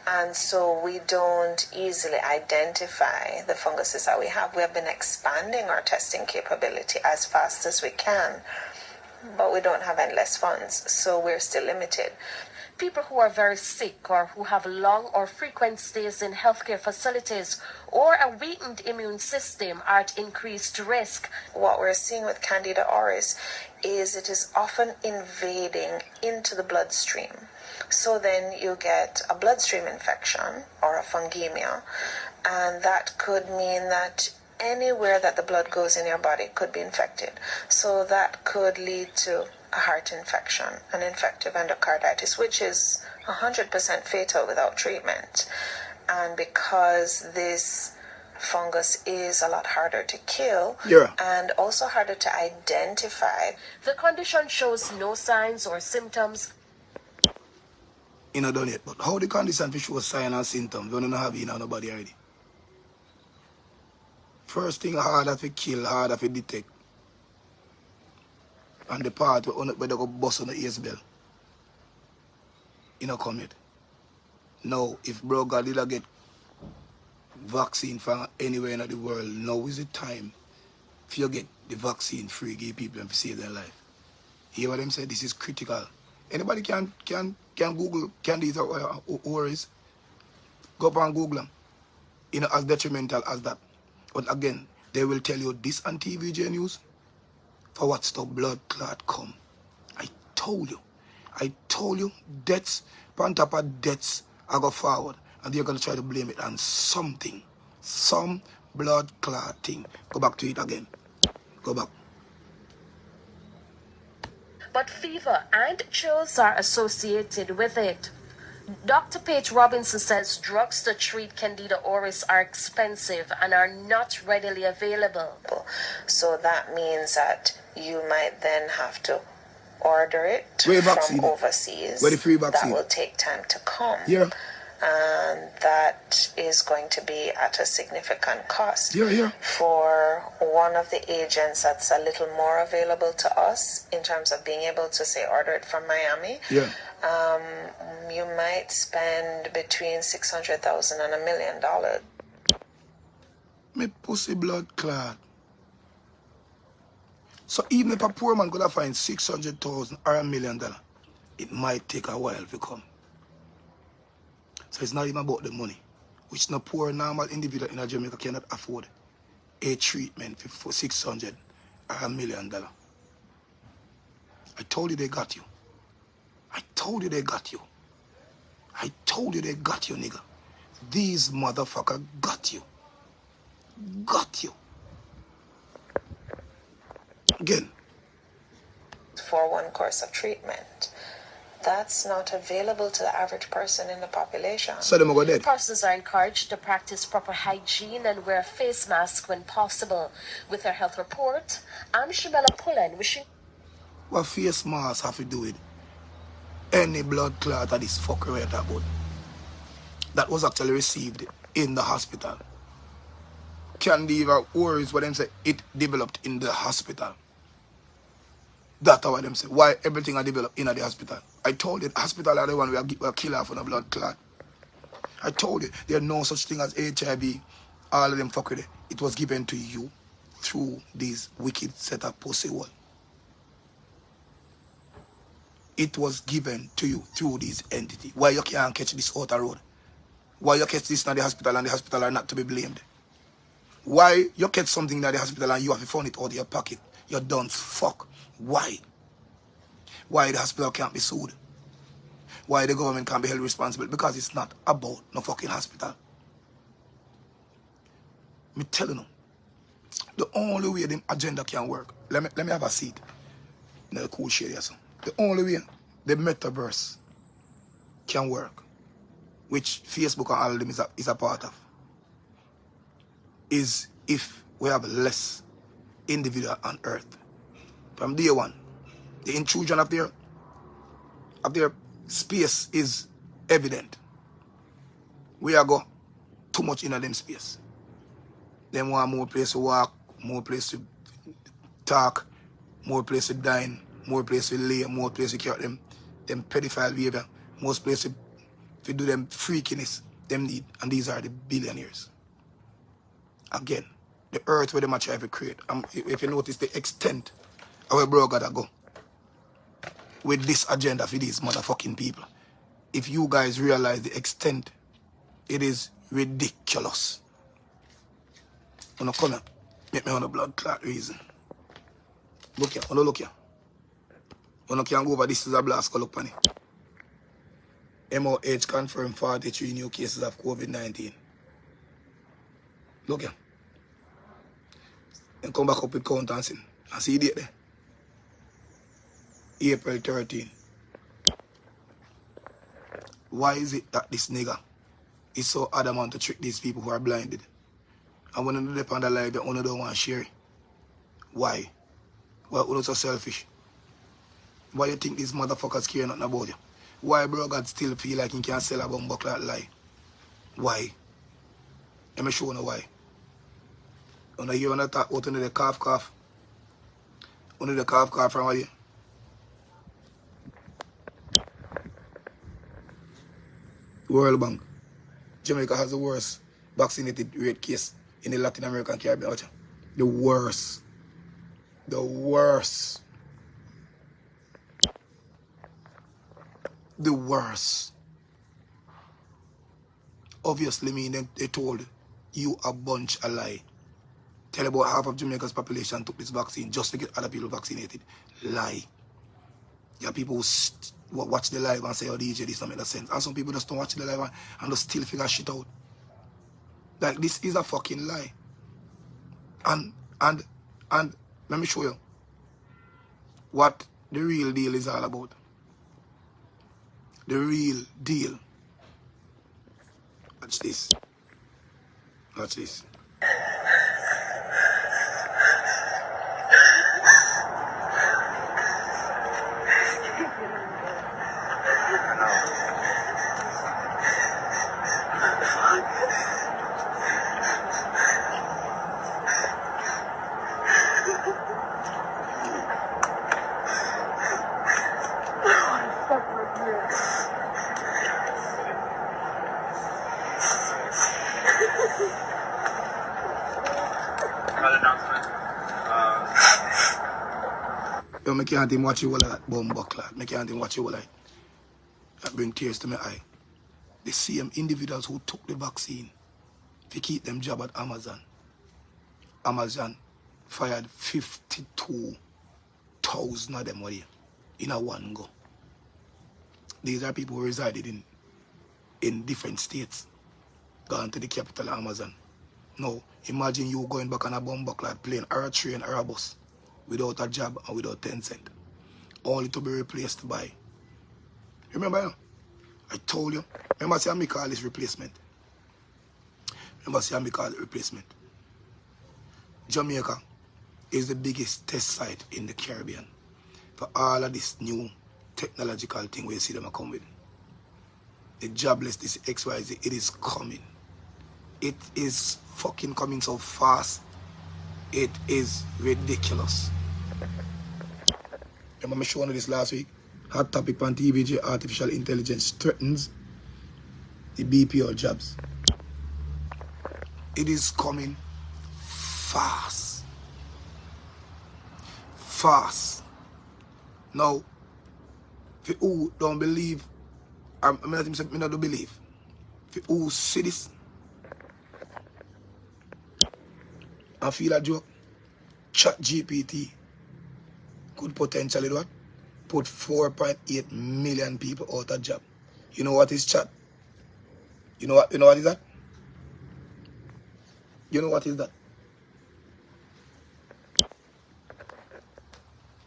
S4: And so we don't easily identify the funguses that we have. We have been expanding our testing capability as fast as we can, but we don't have endless funds, so we're still limited.
S3: People who are very sick or who have long or frequent stays in healthcare facilities or a weakened immune system are at increased risk.
S4: What we're seeing with Candida auris is it is often invading into the bloodstream. So then you get a bloodstream infection or a fungemia, and that could mean that anywhere that the blood goes in your body could be infected. So that could lead to a heart infection, an infective endocarditis, which is 100% fatal without treatment. And because this fungus is a lot harder to kill and also harder to identify.
S3: The condition shows no signs or symptoms.
S1: You know, done it. But how the condition for show signs and symptoms when you don't have it in nobody already? First thing harder to kill, harder to detect. And the part where they go bust on the ears bell. You know, come yet. Now, if bro God did get vaccine from anywhere in the world, now is the time if you get the vaccine free, give people and save their life. Hear what them say? This is critical. Anybody can Google Candida auris. Go up and Google them. You know, as detrimental as that. But again, they will tell you this on TVJ News. For what stop blood clot come. I told you, deaths, on top of deaths, I go forward. And they're going to try to blame it on something. Some blood clot thing. Go back to it again. Go back.
S3: But fever and chills are associated with it. Dr. Paige Robinson says drugs to treat Candida auris are expensive and are not readily available.
S4: So that means that you might then have to order it from overseas.
S1: Where the free vaccine?
S4: That will take time to come.
S1: Yeah.
S4: And that is going to be at a significant cost.
S1: Yeah.
S4: For one of the agents that's a little more available to us in terms of being able to say order it from Miami.
S1: Yeah.
S4: You might spend between $600,000 and $1 million.
S1: Me pussy blood clot. So even if a poor man could have find 600,000 or $1 million, it might take a while to come. So it's not even about the money, which no poor normal individual in Jamaica cannot afford a treatment for 600 or $1 million. I told you they got you. I told you they got you. I told you they got you, nigga. These motherfuckers got you. Got you. Again.
S4: For one course of treatment. That's not available to the average person in the population.
S1: So them go dead.
S3: Persons are encouraged to practice proper hygiene and wear a face mask when possible. With her health report, I'm Shabella Pullen wishing...
S1: What face mask have to do with any blood clot that this fucker right about? That was actually received in the hospital. Candida auris, what them say, it developed in the hospital. That's what them say. Why everything are developed in the hospital? I told you, the hospital are the one we kill off on a blood clot. I told you, there's no such thing as HIV. All of them fuckery. It was given to you through this wicked set of pussy wall. It was given to you through this entity. Why you can't catch this outer road? Why you catch this in the hospital and the hospital are not to be blamed? Why you catch something in the hospital and you have to find it out of your pocket? You don't fuck. Why? Why the hospital can't be sued? Why the government can't be held responsible? Because it's not about no fucking hospital. Me telling you, the only way the agenda can work, let me have a seat in the cool shade here. So. The only way the metaverse can work, which Facebook and all of them is a part of, is if we have less individual on earth. From day one, the intrusion of their space is evident. We are go too much in them space. Them want more place to walk, more place to talk, more place to dine, more place to lay, more place to carry them pedophile behavior, most place to do them freakiness, them need, and these are the billionaires. Again, the earth where they might try to create. If you notice the extent of where bro gotta go with this agenda for these motherfucking people. If you guys realize the extent, it is ridiculous. When I come here, make me on a blood clot reason. Look here, look here. When I can go over, this is a blast, go look on it. MOH confirmed 43 new cases of COVID-19. Look here. And come back up with counting. I see it there. April 13. Why is it that this nigga is so adamant to trick these people who are blinded? And when they depend on the life, they only don't want to share it. Why? Why are you so selfish? Why you think these motherfuckers care nothing about you? Why bro God still feel like he can sell a bum buck like lie? Why? Let me show you why. When you hear on talk out under the cough, under the cough from what you? World Bank. Jamaica has the worst vaccinated rate case in the Latin American Caribbean. The worst. The worst. The worst. Obviously, they told you a bunch of lie. Tell about half of Jamaica's population took this vaccine just to get other people vaccinated. Lie. There are people who watch the live and say, oh, DJ, this don't make no sense. And some people just don't watch the live and just still figure shit out. Like, this is a fucking lie. And let me show you what the real deal is all about. The real deal. Watch this. Watch this. Yo, I can't even watch you all that bomb buckler. I can't even watch you all that. That bring tears to my eye. The same individuals who took the vaccine to keep them job at Amazon. Amazon fired 52,000 of them in a one go. These are people who resided in different states, gone to the capital Amazon. Now, imagine you going back on a bomb buckler plane or a train or a bus without a job and without 10 cents. Only to be replaced by. Remember, I told you. Remember, see, I call this replacement. Remember, see, I call it replacement. Jamaica is the biggest test site in the Caribbean for all of this new technological thing where you see them come with. The jobless, this XYZ, it is coming. It is fucking coming so fast. It is ridiculous. Remember me showing you this last week? Hot topic on TVJ, artificial intelligence threatens the BPO jobs. It is coming fast. Fast. Now, if you don't believe, I don't believe. If you see this, I feel a joke. ChatGPT could potentially what? Put 4.8 million people out of job. You know what is chat? You know what is that? You know what is that?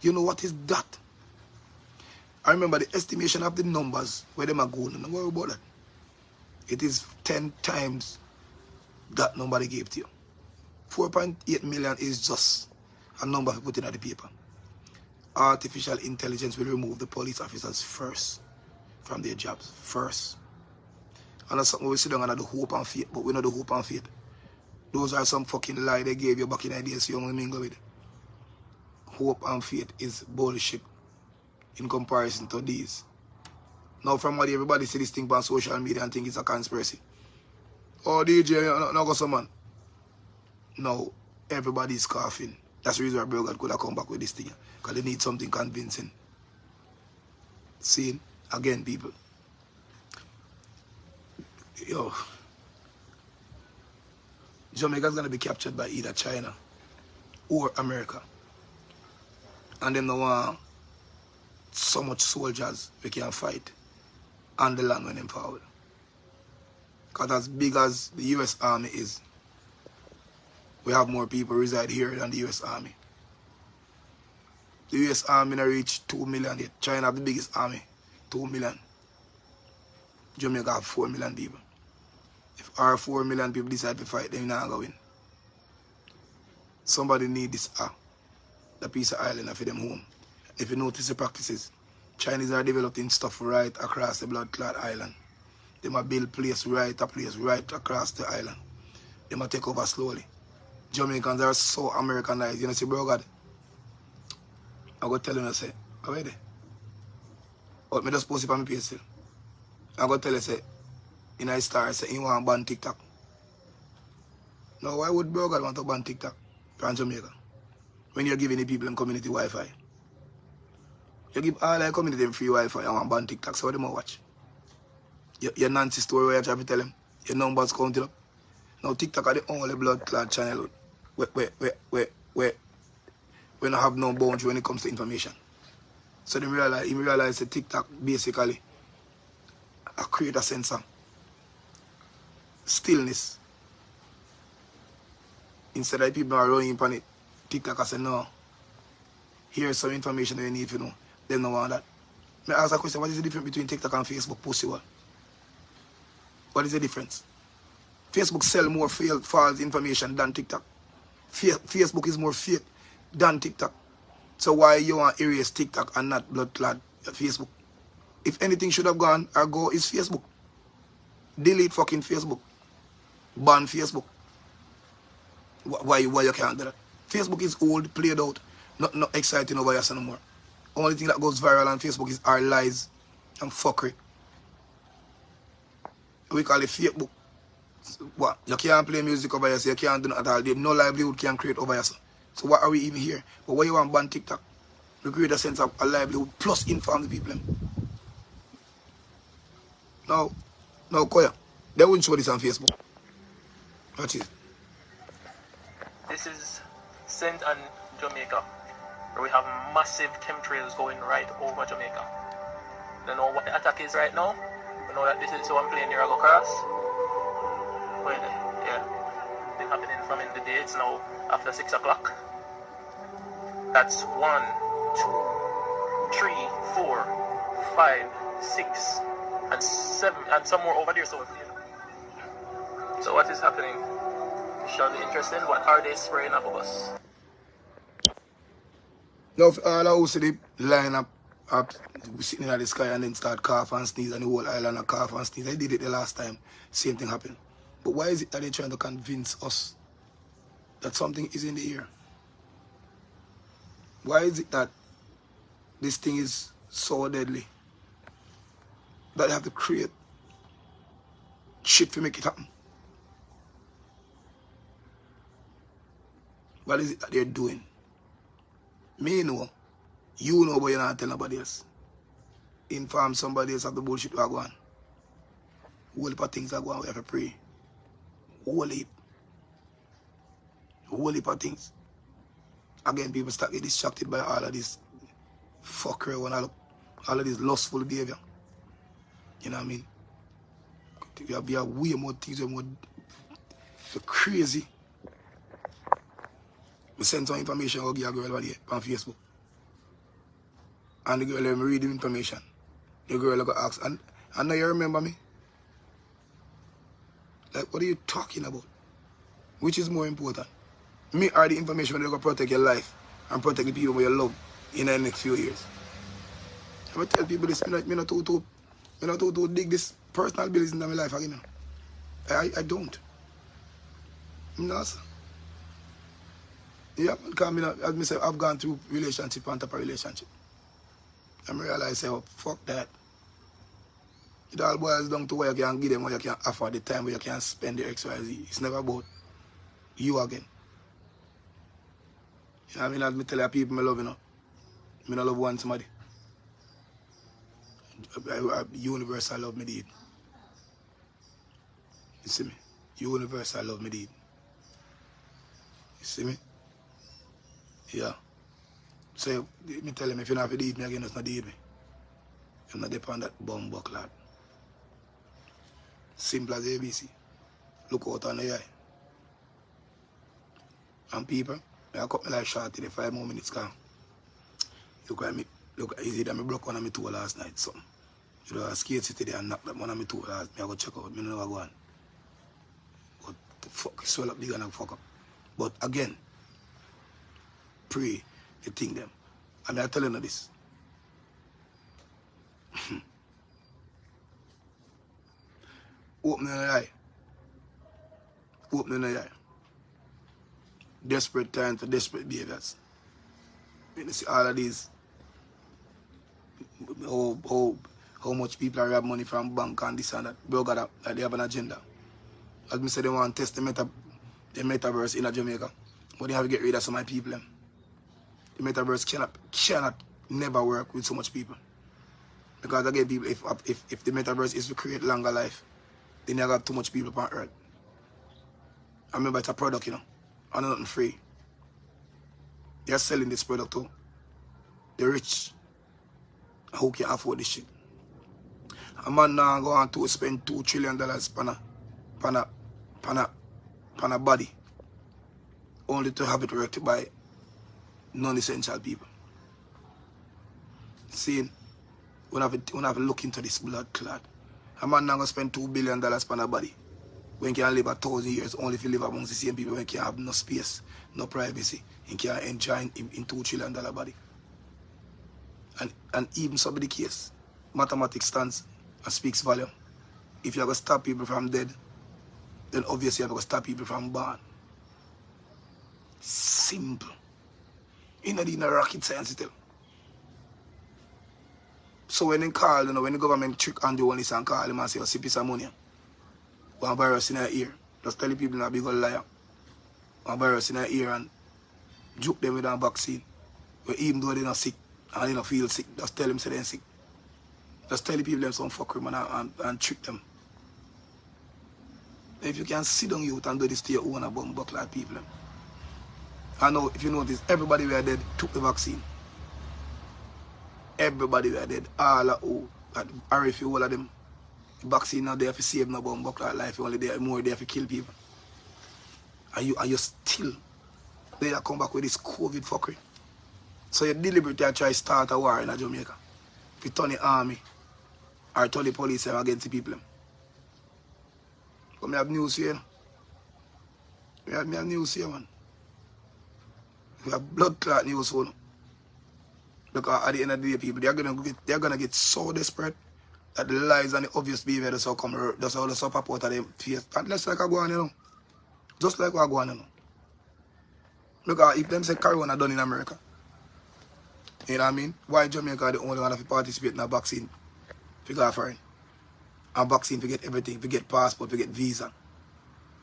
S1: You know what is that? I remember the estimation of the numbers where them are going. Don't worry about that. It is 10 times that number they gave to you. 4.8 million is just a number put in at the paper. Artificial intelligence will remove the police officers first. from their jobs first. And that's something we sit down and do hope and faith, but we know the hope and faith. Those are some fucking lie they gave you back in the days you only mingle with. Hope and faith is bullshit in comparison to these. Now from what everybody see this thing on social media and think it's a conspiracy. Oh DJ, no go some man. No, everybody's coughing. That's the reason why Bro God could have come back with this thing. Because they need something convincing. See, again people. Yo, Jamaica's gonna be captured by either China or America. And them don't want so much soldiers we can fight on the land when them forward. Because as big as the US Army is, we have more people reside here than the US Army. The US Army now reach 2 million yet. China have the biggest army, 2 million. Jamaica have 4 million people. If our 4 million people decide to fight, then we're not going to win. Somebody need this the piece of island for them home. If you notice the practices, Chinese are developing stuff right across the blood clot island. They might build place right across the island. They might take over slowly. Jamaicans are so Americanized. You know, see, Bro God, I'm going to tell you, I say, how are they? But I just post it on my page still. I'm going to tell you, say, in a star, say, you want to ban TikTok. Now, why would Bro God want to ban TikTok from Jamaica? When you're giving the people in community Wi-Fi. You give all the community free Wi-Fi and want to ban TikTok, so what do you watch? Your Nancy story where you try to tell them, your numbers counted up. Now, TikTok are the only blood clot channel where we don't have no boundary when it comes to information. So they realize that TikTok basically create a sense of stillness. Instead of people are running upon it, TikTok I say, no, here's some information that you need to know. They don't want that. I ask a question, what is the difference between TikTok and Facebook? Pussy what? What is the difference? Facebook sell more false information than TikTok. Facebook is more fake than TikTok. So why you want to erase TikTok and not blood clot Facebook? If anything should have gone or go, is Facebook. Delete fucking Facebook. Ban Facebook. Why you can't do that? Facebook is old, played out, not exciting over us anymore. Only thing that goes viral on Facebook is our lies and fuckery. We call it Facebook. So what? You can't play music over here, so you can't do nothing at all. No livelihood can create over here. So what are we even here? But why you want to ban TikTok? We create a sense of a livelihood plus inform the people. No, Koya. They wouldn't show this on Facebook. Watch it.
S5: This is St. Ann, Jamaica, where we have massive chemtrails going right over Jamaica. Don't know what the attack is right now. We know that this is one plane here I go cross. Well, yeah, been happening from in the day. It's now after 6 o'clock. That's 1, 2, 3, 4, 5, 6, and 7, and some more over there. So what is happening? Shall be interesting. What are they spraying up of us?
S1: Now, if all I see the line up sitting in the sky and then start cough and sneeze and the whole island a cough and sneeze. I did it the last time. Same thing happened. But why is it that they're trying to convince us that something is in the air? Why is it that this thing is so deadly that they have to create shit to make it happen? What is it that they're doing? Me know, you know, but you're not telling nobody else. Inform somebody else of the bullshit we're going. Whole heap of things are going, we have to pray. Whole heap of things. Again, people start getting distracted by all of this fuckery, all of this lustful behavior. You know what I mean? We have way more things, more crazy. We send some information, I'll give a girl over there on Facebook. And the girl let me read the information. The girl will go ask, and now you remember me? Like, what are you talking about? Which is more important? Me or the information that will protect your life and protect the people you love in the next few years? I will tell people this, me not You know, to dig this personal bills into my life again. I don't. No, sir. Yeah, because as I say, I've gone through relationship on top of relationship. I realize, say, oh, fuck that. It all boils down to where you can give them, where you can afford the time, where you can spend the XYZ. It's never about you again. You know what I mean? As me tell you people I love, you know. I don't love one somebody. Universal love me did. You see me? Universal love me did. You see me? Yeah. So, me tell him, if you don't have to deed me again, it's not deed me. I'm not depend on that bum buckler. Simple as ABC. Look out on the eye. And people, I cut my life short today, 5 more minutes gone. Look at me, look, is it that I broke one of my toe last night, something. You know, I skate today and knocked one of my toe last night. I go check out, I don't know what go on. But the fuck, swell up big and I fuck up. But again, pray the thing them. And I'm telling you this. Open the eye. Open the eye. Desperate time for desperate behaviors. You see all of these, how much people are have money from bank and this and that. Bro, got that they have an agenda. As I said, they want to test the metaverse in Jamaica. But they have to get rid of some of my people. The metaverse cannot never work with so much people. Because again, people, if the metaverse is to create longer life, they never have too much people on earth. I remember it's a product, you know, and nothing free. They're selling this product too. The rich, who can afford this shit. A man now go on to spend $2 trillion pan a body, only to have it worked by non-essential people. See, we have to look into this blood clot. A man now going to spend $2 billion on a body when he can live 1,000 years only if you live amongst the same people when he can have no space, no privacy, and can enjoy in $2 trillion body. And even so be the case, mathematics stands and speaks volume. If you're going to stop people from dead, then obviously you're going to stop people from born. Simple. You know, the rocket science still. So when they call, you know, when the government trick and do all this and call him and say, oh, see piece of money, one virus in her ear, just tell the people not big old liar. One virus in her ear and juke them with a vaccine. But even though they're not sick and they don't feel sick, just tell them say they're sick. Just tell the people them some fuckery and trick them. If you can sit down youth and do this to your own bum buckler people. I know if you notice, everybody who are dead took the vaccine. Everybody who are dead, all of who, or if you all of them, the vaccine not there to save no bum buckler life, you only there more there to kill people. And you still there come back with this COVID fuckery. So you deliberately try to start a war in Jamaica. If you turn the army or turn the police against the people. But I have news here. I have news here, man. We have blood clot news for them. Because at the end of the day, people, they're gonna get so desperate that the lies and the obvious behavior just how come, that's how they pop out of their face. And just like I go on, you know. Just like I go on, you know. Because if them say Corona done in America, you know what I mean? Why Jamaica the only one to participate in a vaccine? To go foreign. A vaccine to get everything, to get passport, to get visa.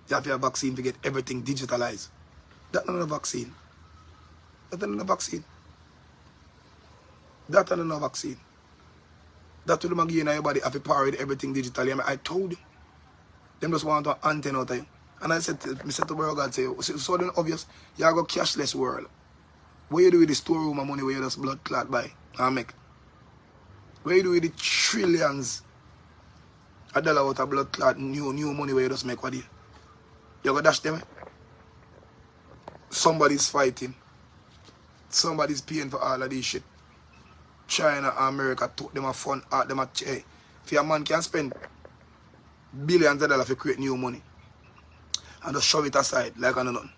S1: You have to have a vaccine to get everything digitalized. That's not a vaccine. That's not a vaccine. That's not a vaccine. That's what them give you body have to power with everything digitally. I mean, I told you. Them just want to antenna out of you. And I said to Bro God, say, so then obvious, you have a cashless world. What you do with the storeroom of money where you just blood clot buy and make? What you do with the trillions of dollars out of blood clot new money where you just make what you? You go dash them? Eh? Somebody's fighting. Somebody's paying for all of this shit. China and America took them a fun out them a hey, if your man can spend billions of dollars to create new money and just shove it aside like I know nothing.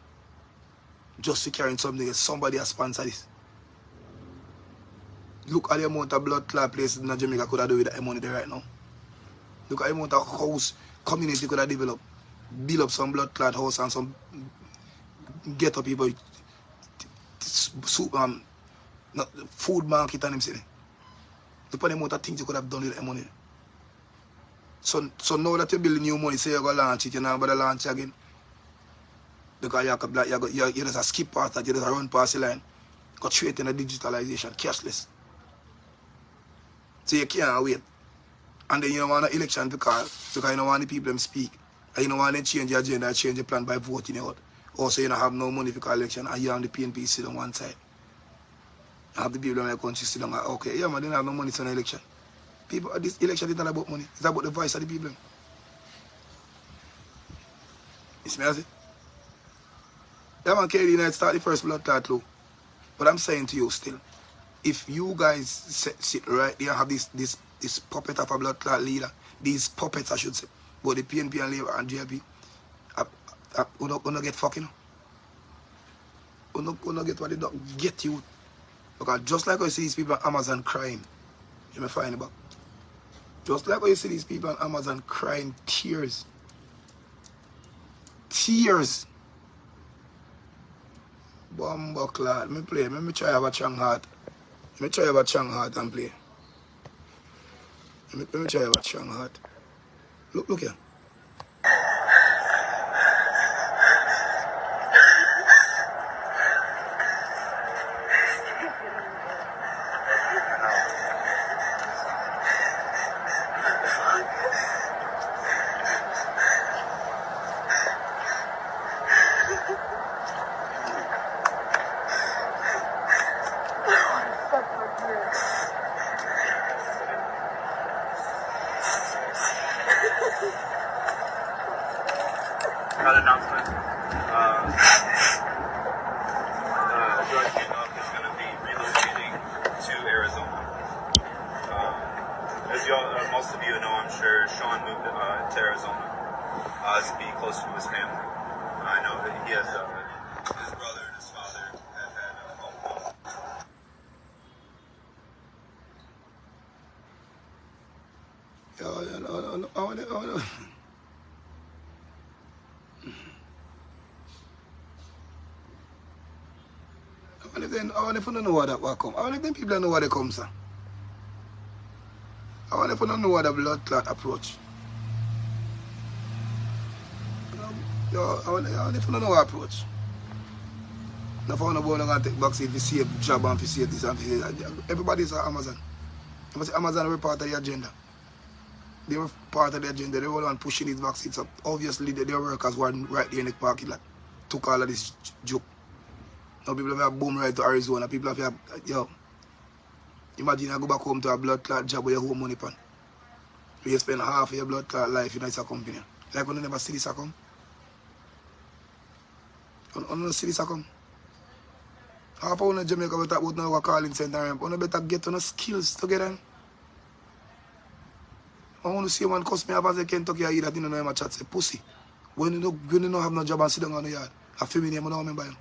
S1: Just securing something else, somebody has sponsored this. Look at the amount of blood clot places in Jamaica could have do with that money there right now. Look at the amount of house community could have developed. Build up some blood clot house and some ghetto people. Food market and them say. Look at the amount of things you could have done with that money. So now that you build new money, say you're going to launch it, you're not going to launch it again. Because you just a skip past that, you just a run past the line. Got straight in the digitalization, cashless. So you can't wait. And then you don't want an election to call because you don't want the people to speak. And you don't want to change your agenda, change your plan by voting out. Also, you don't have no money for the election and you and the PNP sit on one side. You have the people in the country sit on, okay, yeah, man, they don't have no money for the election. People, this election is not about money. It's about the voice of the people. You see me, I say? Yeah, man, KD United start the first blood clot low. But I'm saying to you still, if you guys sit right there and have this puppet of a blood clot leader, these puppets I should say, but the PNP and Labour and JLP, we're not gonna get fucking. We're not gonna get what they don't get you. Because just like I see these people on Amazon crying, you may find about. Just like I see these people on Amazon crying tears. Tears. Bomba clot. Let me play. Let me try have a strong heart. Let me try have a strong heart and play. Let me try have a strong heart. Look here.
S6: Another announcement. Drug Enough is going to be relocating to Arizona. As y'all, most of you know, I'm sure Sean moved to Arizona to be closer to his family. I know that he has his brother and his father have had a home.
S1: I want to know what that will come. I want them people know what they come, sir. I want to know what the blood clot approach. I want to know what approach. Now, if I want to take vaccine to save job and to save this and to save everybody's at Amazon. Amazon were part of the agenda. They were part of the agenda. They were the one pushing these vaccines up. Obviously, their workers were right there in the parking lot. Took all of this joke. Now people have boom right to Arizona. People have, yo, imagine you go back home to a blood clot job where you home money pan. You spend half of your blood clot life in a company. Like when you never see this come. You never see this come. Half of Jamaica will talk about now a calling center. You better get on the skills together. I want to see one cuss me up as a Kentucky I eat that in the name chat say pussy. When you don't have no job and sit down on the yard, a feminine I don't remember you.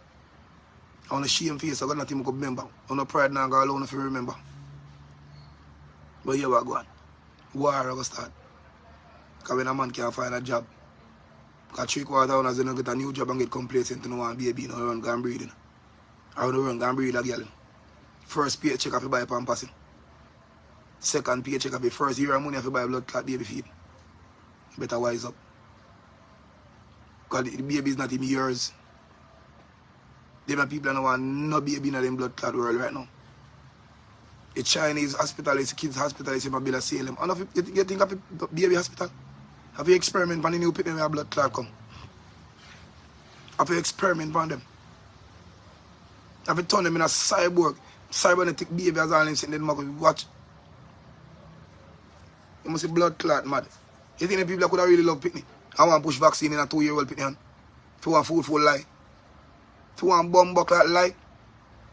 S1: I want to shame face, I got nothing to remember. I want to pride now go alone if you remember. But here we go on. War I go start. Because when a man can't find a job, because 3/4 hours they don't get a new job and get complacent and want baby, no run go and breed. I want to run go and breed a girl. First paycheck if you buy pampers. Second paycheck if you first year of money if you buy blood clot baby feed. Better wise up. Because the baby is not even yours. Them people don't want no baby in the blood clot world right now. The Chinese hospital is kids hospital is in Mabila Salem. And if you think of a baby hospital, have you experiment on the new people when a blood clot come? Have you experiment on them? Have you turn them in a cybernetic baby as all them sitting there watch? You must see blood clot mad. You think the people that could have really love picnic? I want to push vaccine in a 2-year-old picnic. If you want food for lie. If you want bomb buckler like.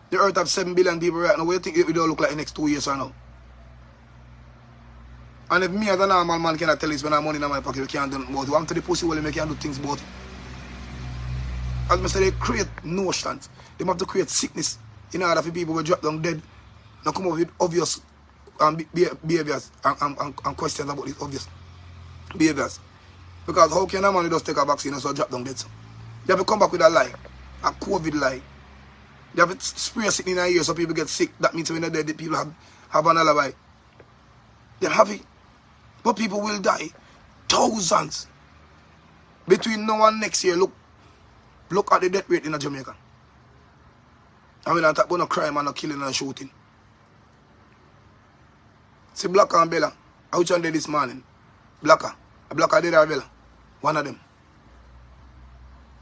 S1: The earth have 7 billion people right now. What do you think it will look like in the next 2 years or now? And if me as a normal man cannot tell this when I have money in my pocket, we can't do nothing about it. I'm to the pussy well, they can't do things about it. As I say, they create notions. They have to create sickness in order for people who drop down dead. Now come up with obvious behaviors and questions about it, obvious. behaviors. Because how can a man just take a vaccine and so drop down dead? So you have to come back with a lie, a COVID lie. You have to spray sick in a year so people get sick. That means when they're dead, people have an alibi. They have it. But people will die. Thousands. Between now and next year, look at the death rate in Jamaica. I mean, I'm talking about no crime and no killing and shooting. See Blacker and Bella. I which one did this morning? Blacker. Blacker did or Bella? One of them.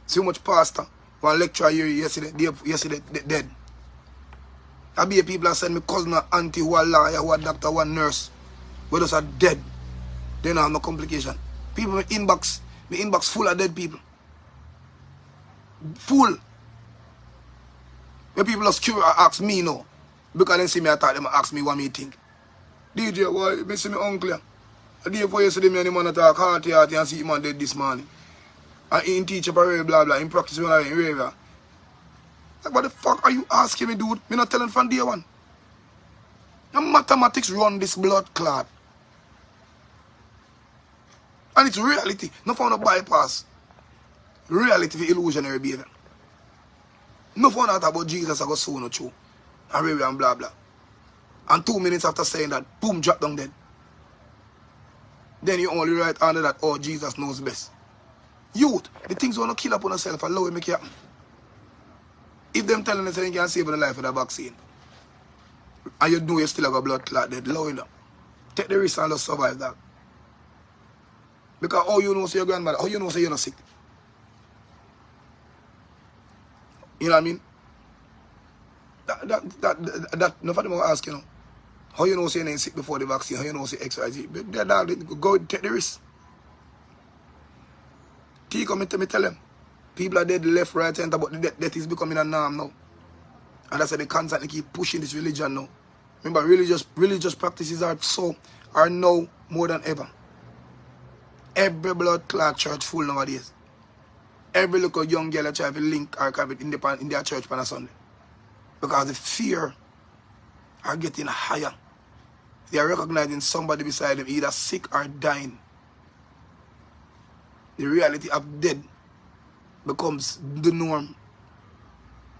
S1: See how much pastor, one lecturer here yesterday dead. I be people that send me cousin or auntie who are lawyer, who are doctor, who are nurse. Who just are dead. They don't have no complication. People in inbox full of dead people. Full. When people just curious ask me no. Because they see me attack them and ask me what me think. DJ, why you see me uncle? A day before yesterday, me and the man attack hearty and see him man dead this morning. And he in teach parade, blah blah, in practice when I in ravia. Like what the fuck are you asking me, dude? Me not telling from day one. The mathematics run this blood clot. And it's reality. No found a bypass. Reality for illusionary behavior. No found out about Jesus I got so no true. And blah blah. And 2 minutes after saying that, boom, drop down dead. Then you only write under that, oh, Jesus knows best. Youth, the things you want to kill up on yourself, allow it make it happen. If them telling us you can save your life with a vaccine, and you know you still have a blood clot dead, allow it up. Take the risk and just survive that. Because how you know say your grandmother, how you know say you're not sick? You know what I mean? That nobody will ask, you know. How you know say you're not sick before the vaccine, how you know say XYZ. But that go take the risk. T come to me tell them. People are dead left, right, center, but the death is becoming a norm now. And that's why they constantly keep pushing this religion now. Remember, religious practices are now more than ever. Every blood clot church full nowadays. Every little young girl try to link or have it in their church on a Sunday. Because the fear are getting higher. They are recognizing somebody beside them either sick or dying. The reality of death becomes the norm.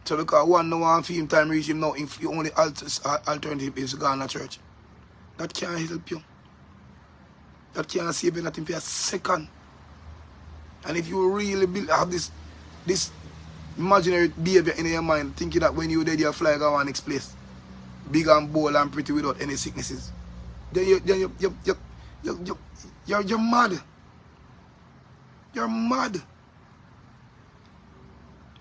S1: So because one no one feel time reach him now, if the only alternative is going to church. That can't help you. That can't save you nothing for a second. And if you really have this imaginary behavior in your mind, thinking that when you're dead you're flying to one next place, big and bold and pretty without any sicknesses, then you're mad. You're mad.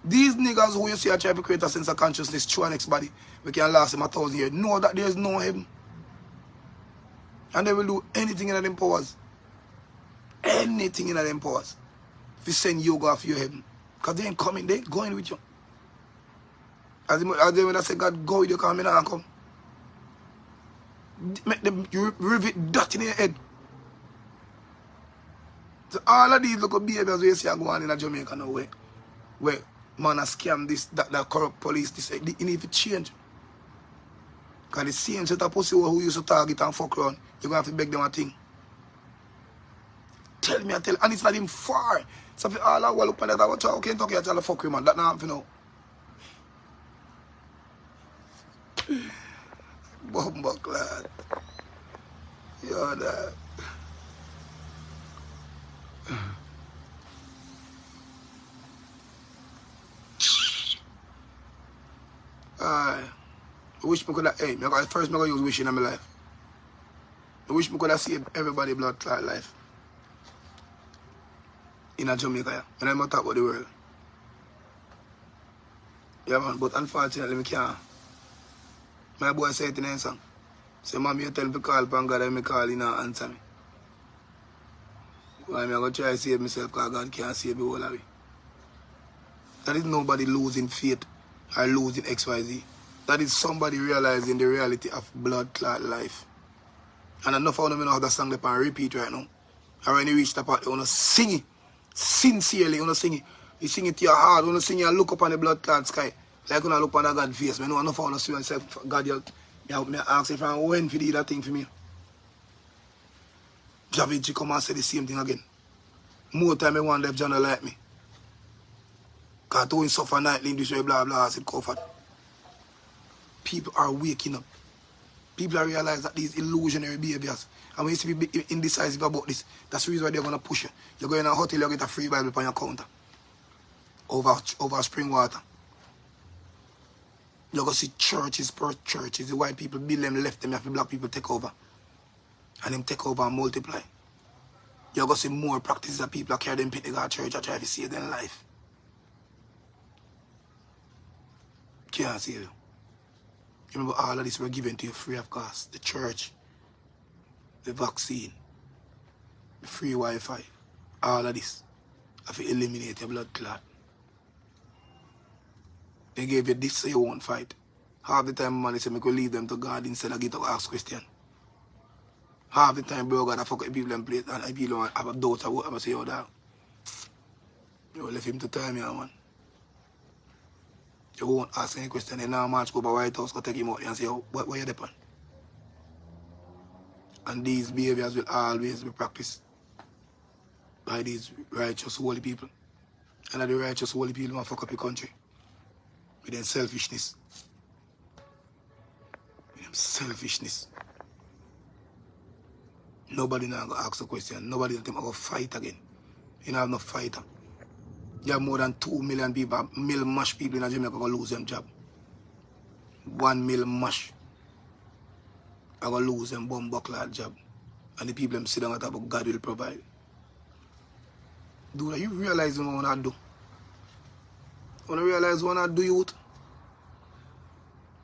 S1: These niggas who you see are trying to create a sense of consciousness through an ex-body, we can last them 1,000 years. Know that there's no heaven. And they will do anything in them powers. Anything in them powers. If you send you go off your heaven. Because they ain't coming, they ain't going with you. As they when I say God go with you, come in and come. Make them rivet that in your head. So all of these little behaviors we see are going in Jamaica now where man has scam this, that corrupt police, this, it need to change. Because the same set of pussy who used to target and fuck around, you're going to have to beg them a thing. Tell me, and it's not even far. So if all I will look at that, I will try, okay, I tell the fuck you, man. That not happen now. Bumbo clad. You're that. I wish me could have, hey, first I use wishing in my life. I wish me could have saved everybody blood clot life. In a Jamaica, and I'm not talking about the world. Yeah, man, but unfortunately, I can't. My boy said it in a song. Say, Mom, you tell me to call upon God and I call, you know, answer me. Why I'm going to try to save myself because God can't save me all of it. That is nobody losing faith or losing XYZ. That is somebody realizing the reality of blood clot life. And enough of them know how that song they can repeat right now. And when you reach the part, you want to sing it. Sincerely, you want to sing it. You sing it to your heart. You want to sing it and look up on the blood clot sky. Like when I look on God's face. I know enough of them see myself. God, you help me ask if I when for do that thing for me. Javinci come and say the same thing again. More time I want Def Jam like me. Because doing suffer nightly in this way, blah, blah, as it comfort. People are waking up. People are realize that these illusionary behaviors. And when you see people indecisive about this, that's the reason why they're going to push you. You go in a hotel, you get a free Bible on your counter. Over spring water. You go see churches per churches. The white people build them, left them, you have the black people take over. And them take over and multiply. You go see more practices that people carry them pit to go church and try to save their life. Can't save you. You remember all of this were given to you free of cost. The church, the vaccine, the free Wi-Fi, all of this. Have to eliminate your blood clot. They gave you this so you won't fight. Half the time, man, they say, I could leave them to God instead of get to ask questions. Half the time, bro, God, I fuck with people and play and people have a doubt of what I'm say, oh, dog. You left him to tell me, man. You won't ask any question. And now, man, go by White House, go take him out and say, oh, what you depend? And these behaviors will always be practiced by these righteous, holy people. And the righteous, holy people want to fuck up the country. With their selfishness. With them selfishness. Nobody now go ask a question. Nobody will go fight again. You don't have no fighter. You have more than 2 million people, mash people in Jamaica going to lose them job. 1 million mash are going to lose them bomb buckler job. And the people them sit down at top of God will provide. Do you realize what I want to do? You want to realize what I want to do, youth?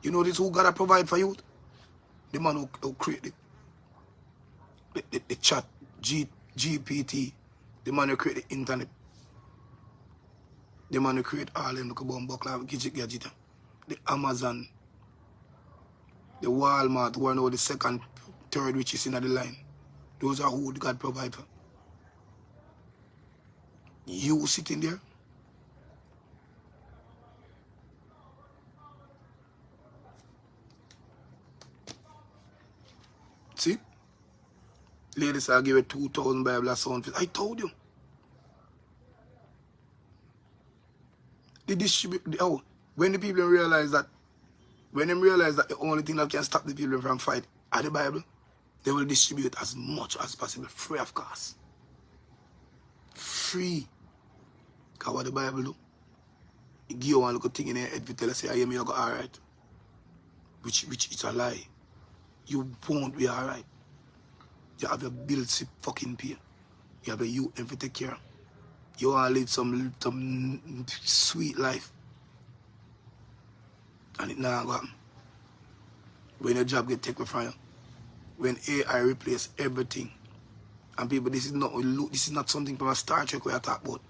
S1: You know this who God to provide for youth? The man who create the chat, GPT, the man who create the internet. The man who create all them look bomb buckler, gadget, the Amazon, the Walmart, who are now the second, third richest in the line. Those are who God provide for. You sitting there. See? Ladies, I'll give it 2,000 Bible sound. I told you. They distribute. Oh, when the people realize that, the only thing that can stop the people from fight are the Bible, they will distribute as much as possible, free of cost. Free. Because what the Bible do? It give you one little thing in your head to tell you, say, I am you go alright. Which is a lie. You won't be alright. You have your bills to fucking pay. You have a youth to take care of. You want to live some sweet life. And it now go happen. When your job get taken from you. When AI replace everything. And people, this is not something from a Star Trek we are talking about.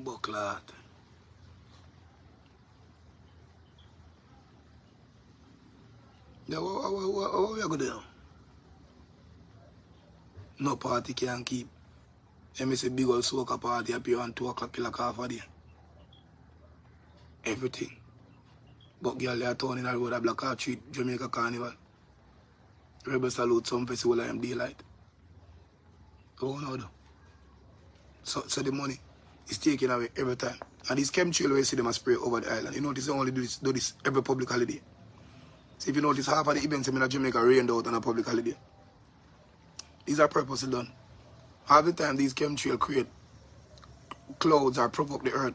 S1: Buckler. Yeah, what we are going to do? No party can keep. Let me say big old soca party appear on 2 o'clock like half a day. Everything. But girl, they are turning the road at Black Heart Street, Jamaica Carnival. Rebel Salute, some festival I am daylight. Oh no. So the money is taken away every time. And these chemtrails where you see them spray over the island. You notice they only do this every public holiday. So if you notice half of the events in Jamaica rained out on a public holiday. These are purposely done. Half the time these chemtrails create clouds or provoke the earth.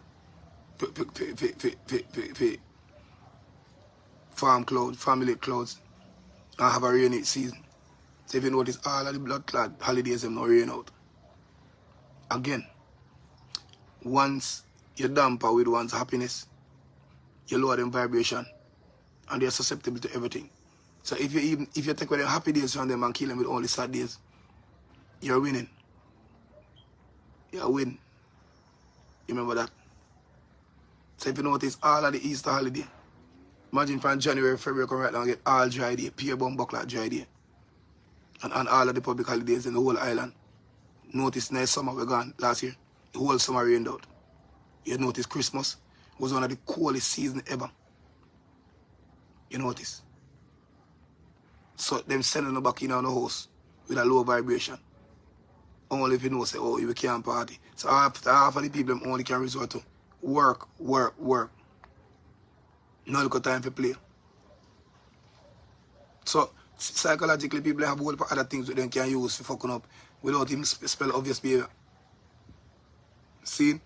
S1: Farm clouds, family clouds, and have a rainy season. So if you notice all of the blood clot holidays them now rain out. Again, once you damper with one's happiness, you lower them vibration and they're susceptible to everything. So if you take away the happy days from them and kill them with all the sad days, you're winning. You're winning. You remember that? So if you notice all of the Easter holiday, imagine from January, February, come right now and get all dry day, Pier Bomb Buckler dry day. And all of the public holidays in the whole island. Notice nice summer we gone last year. The whole summer rained out. You notice Christmas was one of the coolest seasons ever. You notice. So them sending them back in on the house with a low vibration. Only if you know say, oh, you can't party. So half of the people them only can resort to work. No look time for play. So psychologically people have whole other things that they can use for fucking up without even spell obvious behavior. See?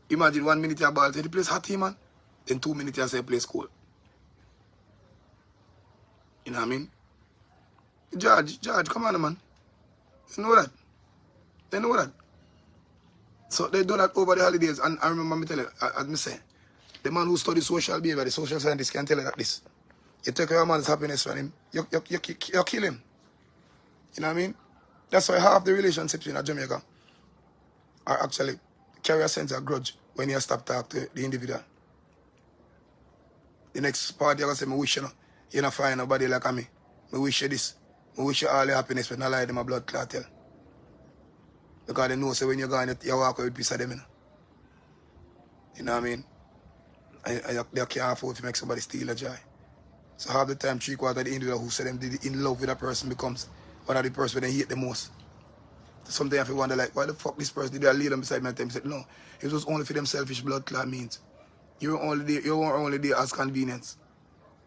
S1: Imagine 1 minute your ball say the place hot, man. Then 2 minutes you say place cold. You know what I mean? George, come on, man. You know that. They know that. So they do that over the holidays. And I remember me tell you, as me say, the man who studies social behavior, the social scientist can tell you that this. You take away a man's happiness from him, you kill him. You know what I mean? That's why half the relationships in Jamaica are actually carry a sense of grudge when you stop talking to the individual. The next party, I say, I wish you not find nobody like me. I wish you this. I wish you all the happiness, but not like them a blood clot tell. Because they know so when you're going, you walk away with a piece of them. You know what I mean? They can't afford to make somebody steal a joy. So half the time, 3/4 of the individual who said them did in love with a person becomes one of the person they hate the most. So sometimes I feel wonder like, why the fuck this person did I lead them beside me and tell me, said, no, it was only for them selfish blood clot means. You weren't only there as convenience.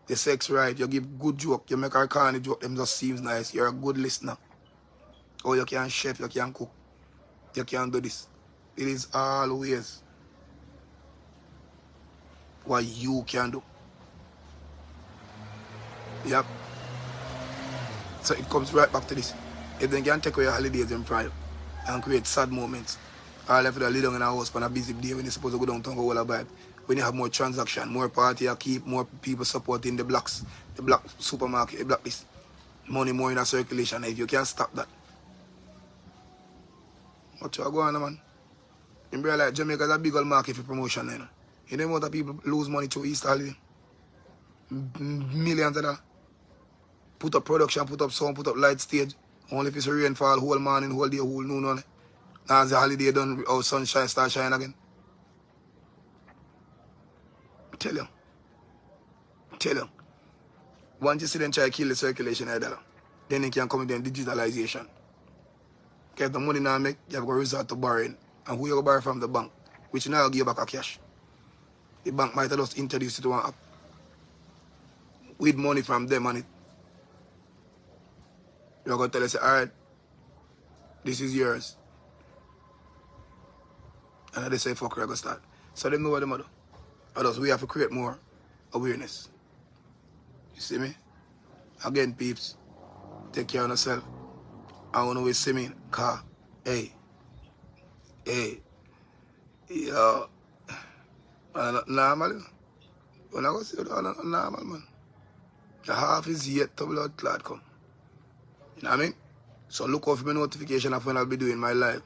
S1: The sex right, you give good joke, you make our corny joke, them just seems nice. You're a good listener. Oh, you can chef, you can cook. You can do this. It is always what you can do. Yep. So it comes right back to this. If they can take away your holidays and pride and create sad moments, all if they lay down in a house on a busy day when you're supposed to go downtown go all about, when you have more transaction, more party you keep, more people supporting the blacks, the black supermarket, the black this. Money more in a circulation. If you can't stop that. What you going on, man? You realize Jamaica is a big old market for promotion, you know. You know what people lose money to Easter holiday? Millions of that. Put up production, put up sound, put up light stage. Only if it's a rainfall, whole morning, whole day, whole noon on it. Now as the holiday done, our sunshine start shining again. Tell you. Once you see them try to kill the circulation of the dollar, then it can come with them digitalization. Because the money now make, you have to resort to borrowing. And who you go borrow from the bank, which now give you back a cash. The bank might have just introduced it to one app. With money from them on it. You're going to tell us, alright, this is yours. And they say, fuck, we're going to start. So they know what they do. Others, we have to create more awareness. You see me? Again, peeps, take care of yourself. I want to always see me, car, hey, yo, normal, when I go see you, normal, man. The half is yet to blood clot come. You know what I mean? So look out for my notification of when I'll be doing my live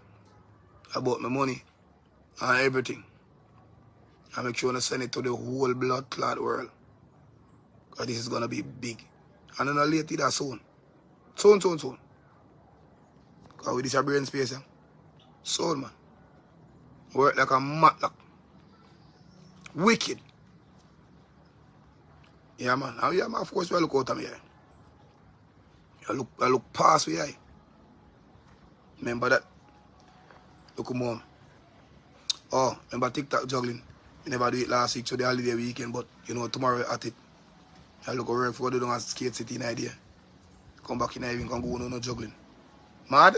S1: about my money and everything. I make sure I send it to the whole blood clot world. Because this is going to be big. And then I'll later that soon. Soon. Because with this brain space, soul, man. Work like a matlock. Wicked. Yeah, man. Now, yeah, man, of course, we look out of me. I look past me. Remember that? Look at mom. Oh, remember TikTok juggling? We never do it last week, so the holiday weekend, but you know, tomorrow at it. I look over for the down Skate City in idea. Come back in here, even can go no juggling. Mad?